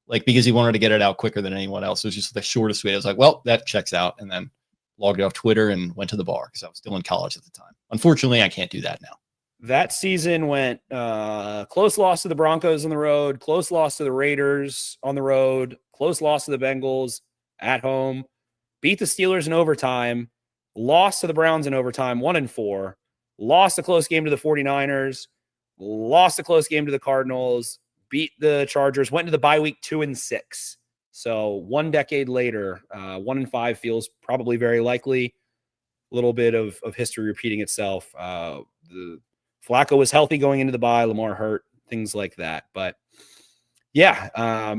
because he wanted to get it out quicker than anyone else. It was just the shortest way. I was like, well, that checks out, and then logged off Twitter and went to the bar because I was still in college at the time. Unfortunately, I can't do that now. That season went close loss to the Broncos on the road, close loss to the Raiders on the road, close loss to the Bengals at home, beat the Steelers in overtime, lost to the Browns in overtime, 1-4, lost a close game to the 49ers, lost a close game to the Cardinals, beat the Chargers, went into the bye week 2-6. So 1 decade later, 1-5 feels probably very likely. little bit of history repeating itself. The Flacco was healthy going into the bye, Lamar hurt, things like that. But yeah,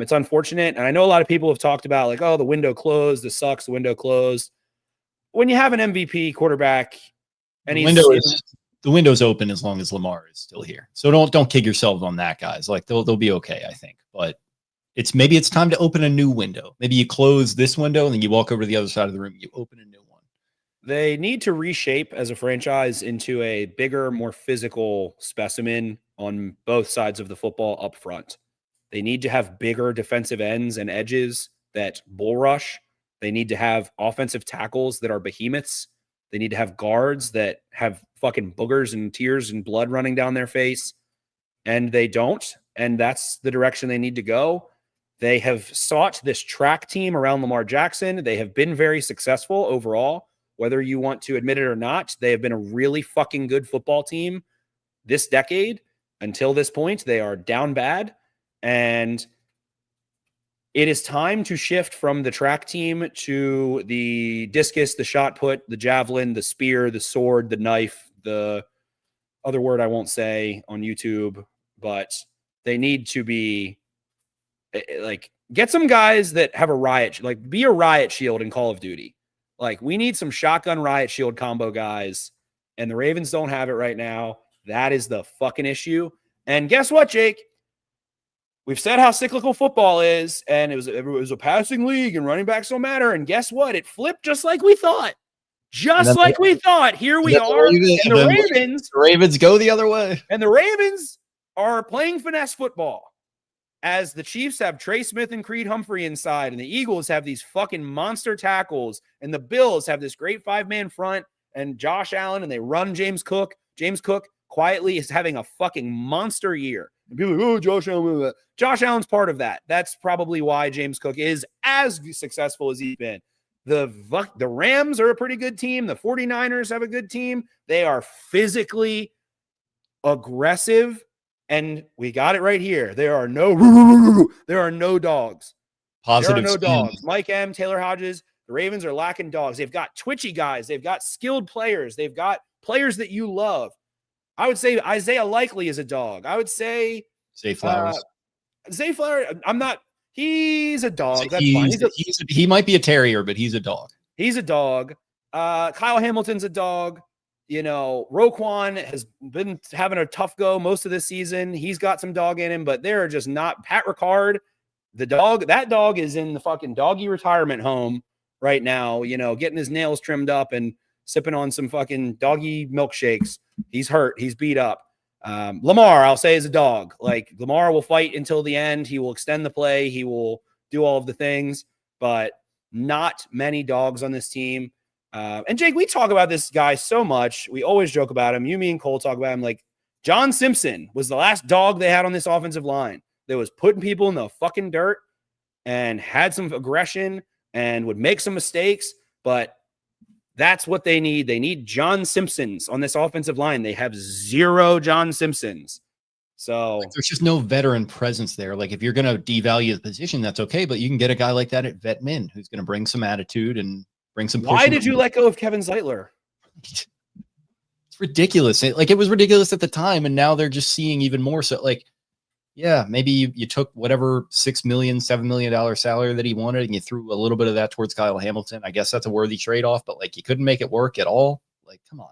it's unfortunate. And I know a lot of people have talked about like, oh, the window closed. This sucks. The window closed. When you have an MVP quarterback and the window's open as long as Lamar is still here. So don't kid yourself on that, guys. Like they'll be okay, I think. But maybe it's time to open a new window. Maybe you close this window and then you walk over to the other side of the room. You open a new one. They need to reshape as a franchise into a bigger, more physical specimen on both sides of the football up front. They need to have bigger defensive ends and edges that bull rush. They need to have offensive tackles that are behemoths. They need to have guards that have fucking boogers and tears and blood running down their face. And they don't. And that's the direction they need to go. They have sought this track team around Lamar Jackson. They have been very successful overall. Whether you want to admit it or not, they have been a really fucking good football team this decade. Until this point, they are down bad. And it is time to shift from the track team to the discus, the shot put, the javelin, the spear, the sword, the knife, the other word I won't say on YouTube, but they need to be like, get some guys that have a riot, like be a riot shield in Call of Duty. Like we need some shotgun riot shield combo guys, and the Ravens don't have it right now. That is the fucking issue. And guess what, Jake? We've said how cyclical football is, and it was a passing league and running backs don't matter. And guess what? It flipped just like we thought. Just like we thought. Here we are. And the Ravens go the other way. And the Ravens are playing finesse football. As the Chiefs have Trey Smith and Creed Humphrey inside, and the Eagles have these fucking monster tackles, and the Bills have this great 5-man front, and Josh Allen, and they run James Cook. James Cook quietly is having a fucking monster year. And people are like, oh, Josh Allen. Josh Allen's part of that. That's probably why James Cook is as successful as he's been. The Rams are a pretty good team. The 49ers have a good team. They are physically aggressive. And we got it right here. There are no dogs. Positive. There are no dogs. Mike M, Taylor Hodges. The Ravens are lacking dogs. They've got twitchy guys. They've got skilled players. They've got players that you love. I would say Isaiah Likely is a dog. I would say Zay Flowers. Zay Flowers. He's a dog. That's fine. He might be a terrier, but he's a dog. He's a dog. Kyle Hamilton's a dog. You know, Roquan has been having a tough go most of this season. He's got some dog in him, but they're just not. Pat Ricard, the dog, that dog is in the fucking doggy retirement home right now, you know, getting his nails trimmed up and sipping on some fucking doggy milkshakes. He's hurt. He's beat up. Lamar, I'll say, is a dog. Like, Lamar will fight until the end. He will extend the play. He will do all of the things, but not many dogs on this team. And Jake, we talk about this guy so much. We always joke about him. You, me, and Cole talk about him. Like, John Simpson was the last dog they had on this offensive line that was putting people in the fucking dirt and had some aggression and would make some mistakes. But that's what they need. They need John Simpsons on this offensive line. They have zero John Simpsons. So there's just no veteran presence there. Like, if you're going to devalue the position, that's okay. But you can get a guy like that at vet min who's going to bring some attitude and bring some. Why did you let go of Kevin Zeitler? It's ridiculous. It was ridiculous at the time, and now they're just seeing even more. So, like, yeah, maybe you took whatever $6 million, $7 million salary that he wanted, and you threw a little bit of that towards Kyle Hamilton. I guess that's a worthy trade-off, but like, you couldn't make it work at all. Like, come on.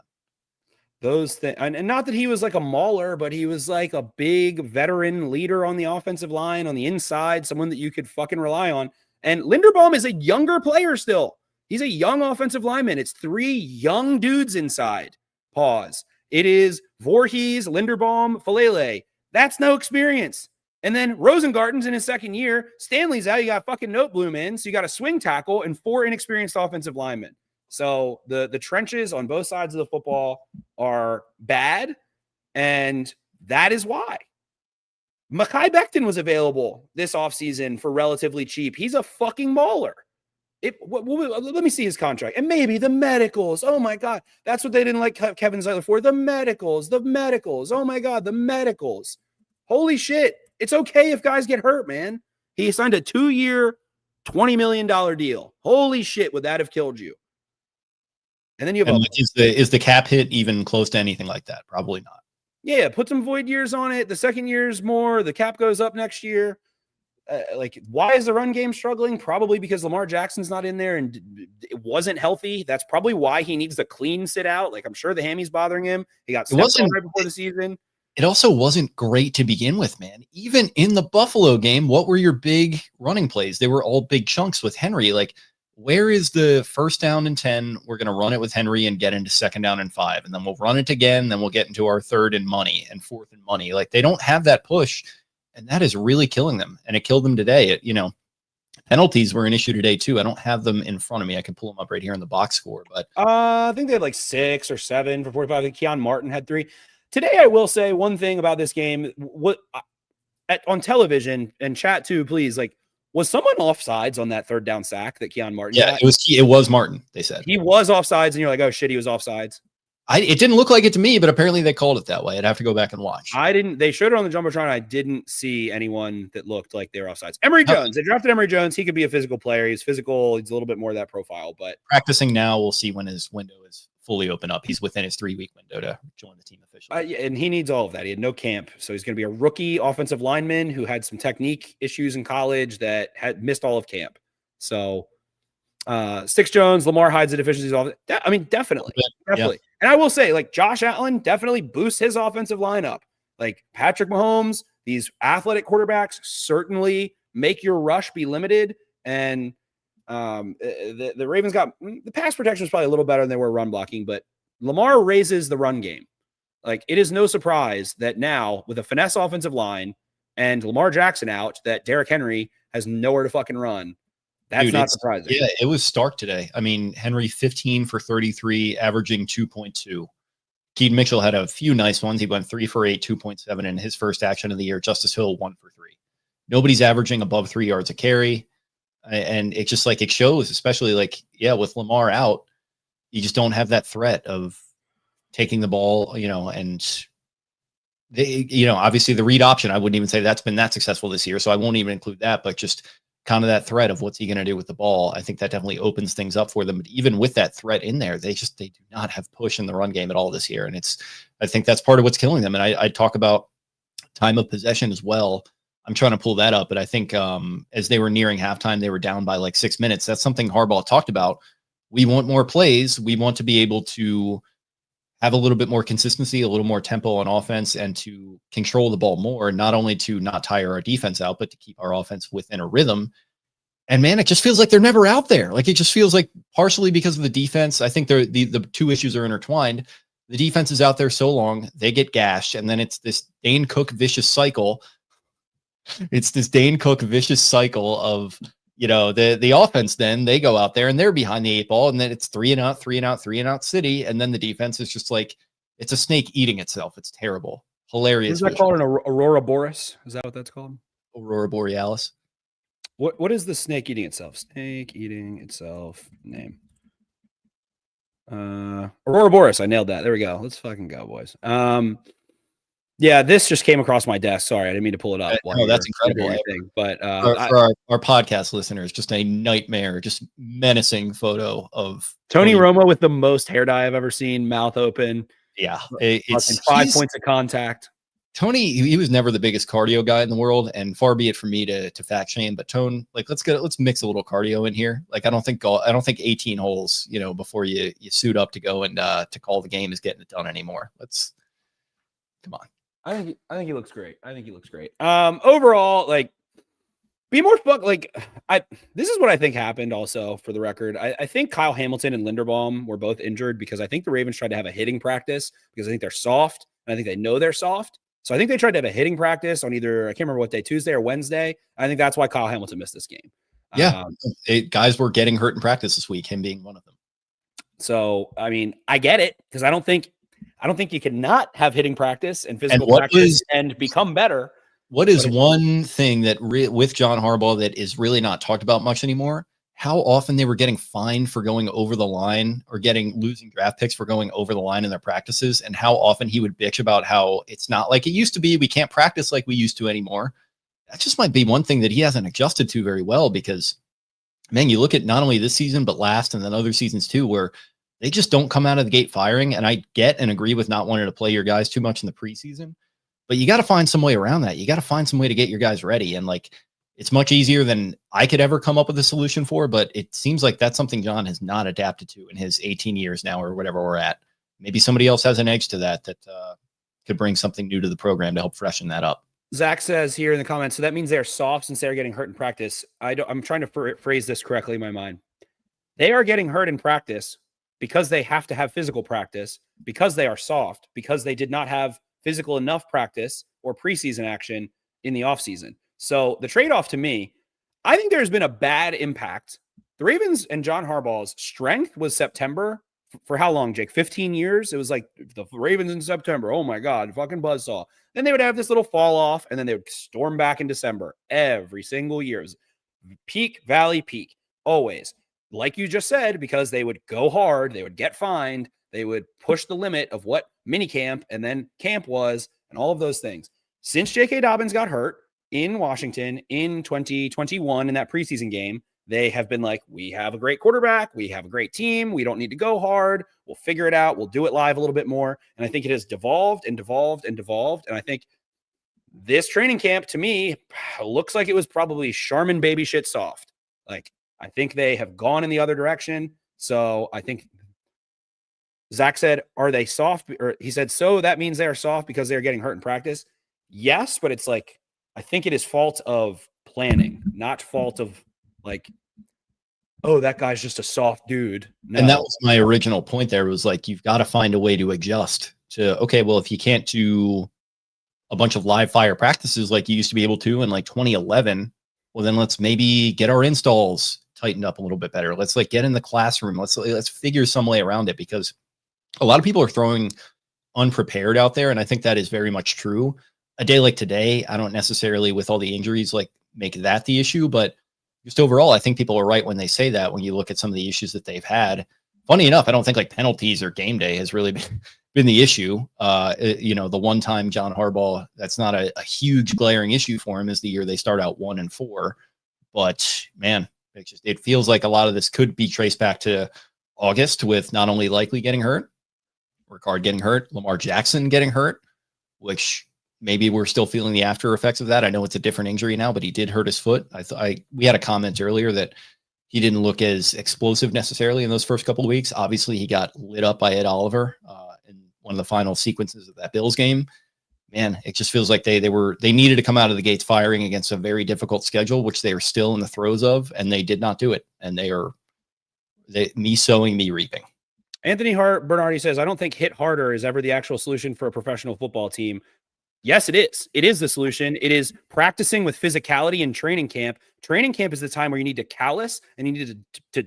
Those things, and not that he was like a mauler, but he was like a big veteran leader on the offensive line, on the inside, someone that you could fucking rely on. And Linderbaum is a younger player still. He's a young offensive lineman. It's 3 young dudes inside. Pause. It is Voorhees, Linderbaum, Falele. That's no experience. And then Rosengarten's in his second year. Stanley's out. You got fucking Notebloom in. So you got a swing tackle and 4 inexperienced offensive linemen. So the trenches on both sides of the football are bad. And that is why. Mekhi Becton was available this offseason for relatively cheap. He's a fucking mauler. Let me see his contract. And maybe the medicals. Oh, my God. That's what they didn't like Kevin Zeitler for. The medicals. Oh, my God. The medicals. Holy shit. It's okay if guys get hurt, man. He signed a 2-year, $20 million deal. Holy shit. Would that have killed you? And then you have and is the cap hit even close to anything like that? Probably not. Yeah, put some void years on it. The second year's more. The cap goes up next year. Why is the run game struggling? Probably because Lamar Jackson's not in there and it wasn't healthy. That's probably why he needs the clean sit out. Like, I'm sure the hammy's bothering him. He got stepped on right before the season. It also wasn't great to begin with, man. Even in the Buffalo game, what were your big running plays? They were all big chunks with Henry. Like, where is the first down and 10? We're going to run it with Henry and get into second down and 5. And then we'll run it again. Then we'll get into our third and money and fourth and money. Like, they don't have that push. And that is really killing them. And it killed them today. Penalties were an issue today too. I don't have them in front of me. I can pull them up right here in the box score. But I think they had like 6 or 7 for 45. I think Keon Martin had 3. Today, I will say one thing about this game. On television and chat too, please, like, was someone offsides on that third down sack that Keon Martin got? It was Martin, they said. He was offsides, and you're like, oh shit, he was offsides. It didn't look like it to me, but apparently they called it that way. I'd have to go back and watch. They showed it on the Jumbotron. I didn't see anyone that looked like they were offsides. Emory Jones. They drafted Emory Jones. He could be a physical player. He's physical. He's a little bit more of that profile, but practicing now. We'll see when his window is fully open up. He's within his 3-week window to join the team officially. And he needs all of that. He had no camp. So he's going to be a rookie offensive lineman who had some technique issues in college that had missed all of camp. So Sticks Jones, Lamar hides the deficiencies. Definitely. Yeah. And I will say, like, Josh Allen definitely boosts his offensive lineup. Like Patrick Mahomes, these athletic quarterbacks certainly make your rush be limited. And the Ravens got the pass protection was probably a little better than they were run blocking, but Lamar raises the run game. Like, it is no surprise that now with a finesse offensive line and Lamar Jackson out, that Derrick Henry has nowhere to fucking run. That's not surprising. Yeah, it was stark today. I mean, Henry 15 for 33, averaging 2.2. Keaton Mitchell had a few nice ones. He went 3 for 8, 2.7 in his first action of the year. Justice Hill 1 for 3. Nobody's averaging above 3 yards a carry. And it just like it shows, especially with Lamar out, you just don't have that threat of taking the ball, and obviously the read option, I wouldn't even say that's been that successful this year. So I won't even include that, but just kind of that threat of what's he going to do with the ball. I think that definitely opens things up for them. But even with that threat in there, they do not have push in the run game at all this year. And I think that's part of what's killing them. And I talk about time of possession as well. I'm trying to pull that up, but I think as they were nearing halftime, they were down by like 6 minutes. That's something Harbaugh talked about. We want more plays. We want to be able to have a little bit more consistency, a little more tempo on offense, and to control the ball more, not only to not tire our defense out, but to keep our offense within a rhythm. And man, it just feels like they're never out there. Like, it just feels like partially because of the defense. I think the two issues are intertwined. The defense is out there so long, they get gashed. And then it's this Dane Cook vicious cycle. It's this Dane Cook vicious cycle of, the offense, then they go out there and they're behind the 8 ball, and then it's 3 and out, 3 and out, 3 and out city. And then the defense is just like, it's a snake eating itself. It's terrible. Hilarious. Is that called an Aurora Boreas? Is that what that's called? Aurora Borealis. What is the snake eating itself? Snake eating itself name. Aurora Boreas. I nailed that. There we go. Let's fucking go, boys. Yeah, this just came across my desk. Sorry, I didn't mean to pull it up. No, that's incredible. But for our podcast listeners, just a nightmare, just menacing photo of Tony Romo with the most hair dye I've ever seen, mouth open. Yeah, it's 5 points of contact. Tony, he was never the biggest cardio guy in the world, and far be it from me to fact shame. But Tone, let's mix a little cardio in here. Like, I don't think 18 holes, before you suit up to go and to call the game is getting it done anymore. Come on. I think he looks great. Overall, like, be more fuck. Like, this is what I think happened. Also, for the record, I think Kyle Hamilton and Linderbaum were both injured because I think the Ravens tried to have a hitting practice because I think they're soft and I think they know they're soft. So I think they tried to have a hitting practice on either, I can't remember what day, Tuesday or Wednesday. I think that's why Kyle Hamilton missed this game. Yeah, guys were getting hurt in practice this week, him being one of them. So I mean, I get it because I don't think you can not have hitting practice and physical practice and become better. What is one thing that with John Harbaugh that is really not talked about much anymore? How often they were getting fined for going over the line or losing draft picks for going over the line in their practices, and how often he would bitch about how it's not like it used to be. We can't practice like we used to anymore. That just might be one thing that he hasn't adjusted to very well because, man, you look at not only this season, but last and then other seasons too, where they just don't come out of the gate firing. And I get and agree with not wanting to play your guys too much in the preseason, but you got to find some way around that. You got to find some way to get your guys ready. And like, it's much easier than I could ever come up with a solution for, but it seems like that's something John has not adapted to in his 18 years now or whatever we're at. Maybe somebody else has an edge to that could bring something new to the program to help freshen that up. Zach says here in the comments, so that means they're soft since they're getting hurt in practice. I'm trying to phrase this correctly in my mind. They are getting hurt in practice because they have to have physical practice, because they are soft, because they did not have physical enough practice or preseason action in the offseason. So the trade-off to me, I think there's been a bad impact. The Ravens and John Harbaugh's strength was September. For how long, Jake? 15 years? It was like the Ravens in September. Oh my God, fucking buzzsaw. Then they would have this little fall off, and then they would storm back in December every single year. It was peak, valley, peak, always. Like you just said, because they would go hard, they would get fined, they would push the limit of what minicamp and then camp was, and all of those things. Since J.K. Dobbins got hurt in Washington in 2021 in that preseason game, they have been like, we have a great quarterback. We have a great team. We don't need to go hard. We'll figure it out. We'll do it live a little bit more. And I think it has devolved and devolved and devolved. And I think this training camp, to me, looks like it was probably Charmin baby shit soft. Like, I think they have gone in the other direction. So I think Zach said, are they soft? Or he said, so that means they are soft because they're getting hurt in practice. Yes, but it's like, I think it is fault of planning, not fault of like, oh, that guy's just a soft dude. No. And that was my original point there, was like, you've got to find a way to adjust to, okay, well, if you can't do a bunch of live fire practices like you used to be able to in like 2011, well, then let's maybe get our installs tightened up a little bit better. Let's like get in the classroom. Let's figure some way around it, because a lot of people are throwing unprepared out there. And I think that is very much true. A day like today, I don't necessarily, with all the injuries, like make that the issue, but just overall, I think people are right when they say that. When you look at some of the issues that they've had, funny enough, I don't think like penalties or game day has really been the issue. The one time John Harbaugh, that's not a huge glaring issue for him, is the year they start out 1-4. But man, it feels like a lot of this could be traced back to August, with not only Likely getting hurt, Ricard getting hurt, Lamar Jackson getting hurt, which maybe we're still feeling the after effects of that. I know it's a different injury now, but he did hurt his foot. We had a comment earlier that he didn't look as explosive necessarily in those first couple of weeks. Obviously, he got lit up by Ed Oliver in one of the final sequences of that Bills game. Man, it just feels like they needed to come out of the gates firing against a very difficult schedule, which they are still in the throes of, and they did not do it. And me sowing, me reaping. Anthony Bernardi says, I don't think hit harder is ever the actual solution for a professional football team. Yes, it is. It is the solution. It is practicing with physicality in training camp. Training camp is the time where you need to callus and you need to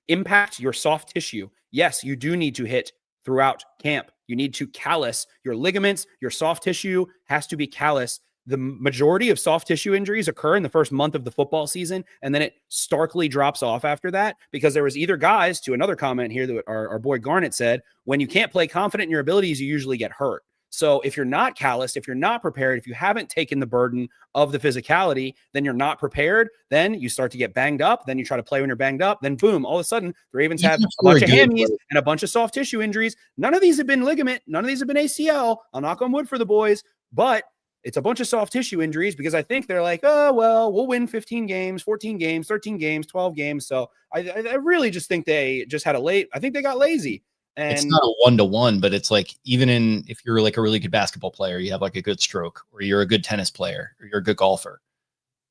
impact your soft tissue. Yes, you do need to hit throughout camp. You need to callus your ligaments. Your soft tissue has to be callous. The majority of soft tissue injuries occur in the first month of the football season, and then it starkly drops off after that, because there was either guys, to another comment here that our boy Garnett said, when you can't play confident in your abilities, you usually get hurt. So if you're not calloused, if you're not prepared, if you haven't taken the burden of the physicality, then you're not prepared. Then you start to get banged up. Then you try to play when you're banged up. Then boom, all of a sudden the Ravens have a bunch of hammies and a bunch of soft tissue injuries. None of these have been ligament. None of these have been ACL. I'll knock on wood for the boys, but it's a bunch of soft tissue injuries, because I think they're like, oh, well, we'll win 15 games, 14 games, 13 games, 12 games. So I really just think they just had I think they got lazy. And it's not a 1-to-1, but it's like, even if you're like a really good basketball player, you have like a good stroke, or you're a good tennis player, or you're a good golfer.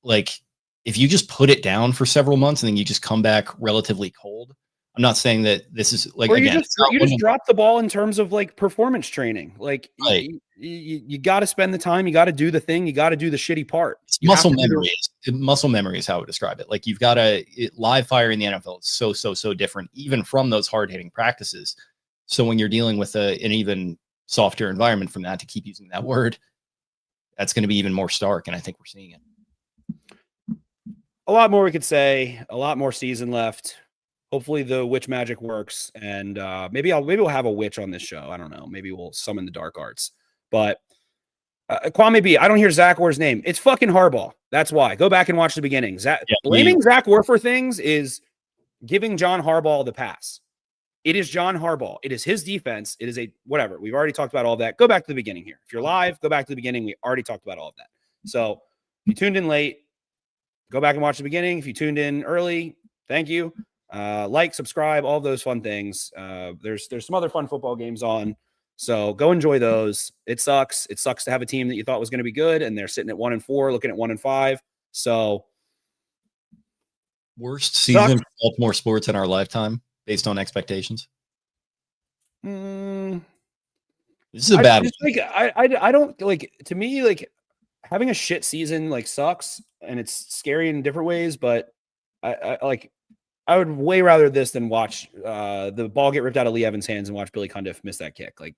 Like, if you just put it down for several months and then you just come back relatively cold, I'm not saying that this is like, or again, you just drop the ball in terms of like performance training. Like, right. You got to spend the time. You got to do the thing. You got to do the shitty part. It's muscle memory. Muscle memory is how I would describe it. Like, you've got live fire in the NFL. It's so different, even from those hard hitting practices. So when you're dealing with an even softer environment from that, to keep using that word, that's going to be even more stark. And I think we're seeing it. A lot more we could say, a lot more season left. Hopefully the witch magic works. And maybe we'll have a witch on this show. I don't know. Maybe we'll summon the dark arts. But Kwame B, I don't hear Zach Orr's name. It's fucking Harbaugh. That's why. Go back and watch the beginning. Blaming Zach Orr for things is giving John Harbaugh the pass. It is John Harbaugh. It is his defense. It is a whatever. We've already talked about all of that. Go back to the beginning here. If you're live, go back to the beginning. We already talked about all of that. So if you tuned in late, go back and watch the beginning. If you tuned in early, thank you. Like, subscribe, all those fun things. There's some other fun football games on. So go enjoy those. It sucks. It sucks to have a team that you thought was going to be good, and they're sitting at 1-4, looking at 1-5. So worst season for Baltimore sports in our lifetime, based on expectations. This is a bad. I don't like. To me, like having a shit season like sucks, and it's scary in different ways. But I would way rather this than watch the ball get ripped out of Lee Evans' hands and watch Billy Cundiff miss that kick. Like,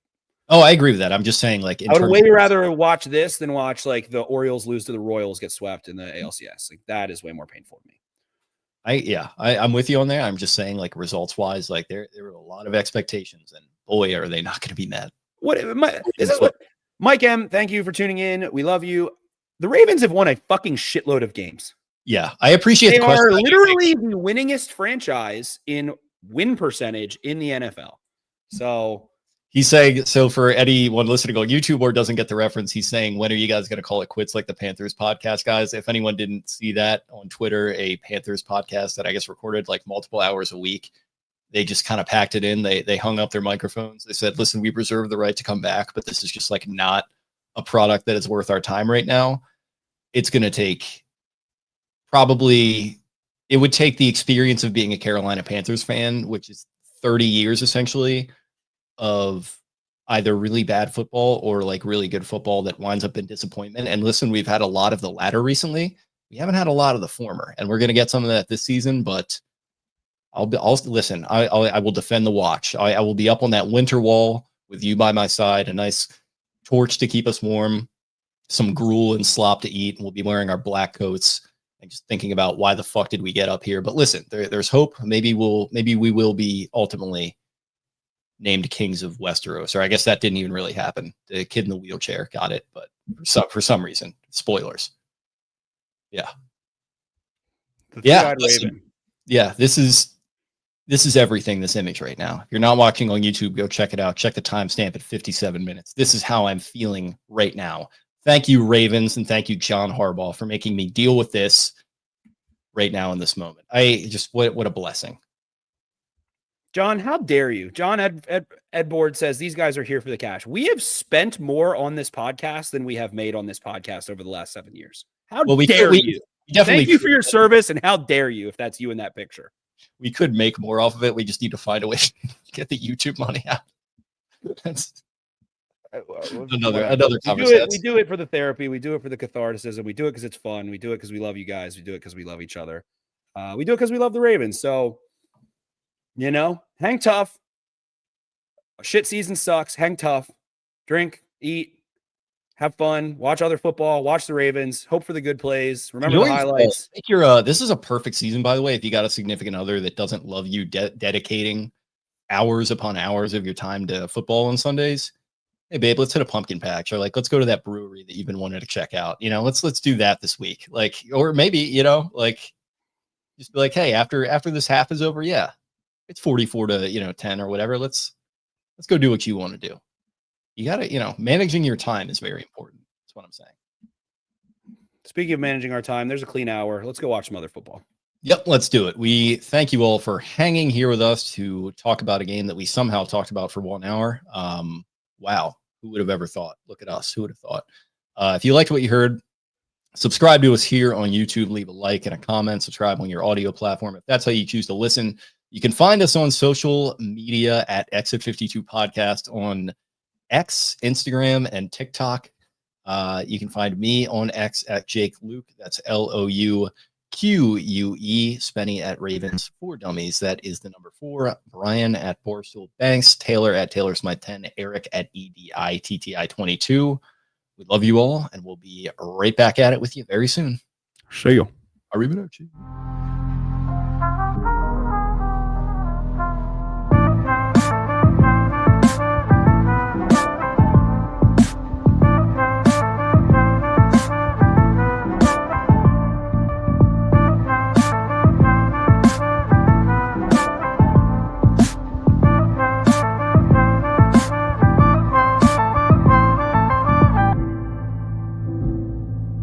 oh, I agree with that. I'm just saying, like, I would way rather watch this than watch like the Orioles lose to the Royals, get swept in the ALCS. Like that is way more painful to me. I'm with you on there. I'm just saying, like, results wise, like there were a lot of expectations, and boy, are they not going to be met. Mike M, thank you for tuning in. We love you. The Ravens have won a fucking shitload of games. Yeah, I appreciate they are literally the winningest franchise in win percentage in the NFL. So he's saying, so for anyone listening on YouTube or doesn't get the reference, he's saying, when are you guys going to call it quits like the Panthers podcast, guys? If anyone didn't see that on Twitter, a Panthers podcast that I guess recorded like multiple hours a week, they just kind of packed it in. They hung up their microphones. They said, listen, we reserve the right to come back, but this is just like not a product that is worth our time right now. It's going to take it would take the experience of being a Carolina Panthers fan, which is 30 years essentially of either really bad football or like really good football that winds up in disappointment. And listen, we've had a lot of the latter recently. We haven't had a lot of the former, and we're going to get some of that this season, but I'll listen. I will defend the watch. I will be up on that winter wall with you by my side, a nice torch to keep us warm, some gruel and slop to eat, and we'll be wearing our black coats and just thinking about why the fuck did we get up here. But listen, there's hope. Maybe we will be ultimately named kings of Westeros, or I guess that didn't even really happen. The kid in the wheelchair got it, but for some reason, spoilers. Yeah. Listen, this is everything, this image right now. If you're not watching on YouTube, go check it out. Check the timestamp at 57 minutes. This is how I'm feeling right now. Thank you, Ravens, and thank you, John Harbaugh, for making me deal with this right now in this moment. What a blessing. John, how dare you? John Ed Board says these guys are here for the cash. We have spent more on this podcast than we have made on this podcast over the last 7 years. How dare you? Thank you for your service, and how dare you if that's you in that picture. We could make more off of it. We just need to find a way to get the YouTube money out. That's another conversation. We do it for the therapy. We do it for the catharticism. We do it because it's fun. We do it because we love you guys. We do it because we love each other. We do it because we love the Ravens. So, hang tough. Shit season sucks. Hang tough. Drink, eat, have fun, watch other football, watch the Ravens, hope for the good plays. Remember the highlights. I think this is a perfect season, by the way, if you got a significant other that doesn't love you dedicating hours upon hours of your time to football on Sundays. Hey, babe, let's hit a pumpkin patch, or like, let's go to that brewery that you've been wanting to check out. Let's do that this week. Like, or maybe, just be like, hey, after this half is over, yeah, it's 44 to 10 or whatever. Let's go do what you want to do. You got to, managing your time is very important. That's what I'm saying. Speaking of managing our time, there's a clean hour. Let's go watch some other football. Yep, let's do it. We thank you all for hanging here with us to talk about a game that we somehow talked about for 1 hour. Wow. Who would have ever thought? Look at us. Who would have thought? If you liked what you heard, subscribe to us here on YouTube. Leave a like and a comment. Subscribe on your audio platform if that's how you choose to listen. You can find us on social media at Exit 52 Podcast on X, Instagram, and TikTok. You can find me on X at Jake Louque. That's LOUQUE. Spenny at Ravens for Dummies. That is the number 4. Brian at Barstool Banks. Taylor at Taylor Smith 10. Eric at EDITTI 22. We love you all, and we'll be right back at it with you very soon. See you. Arrivederci.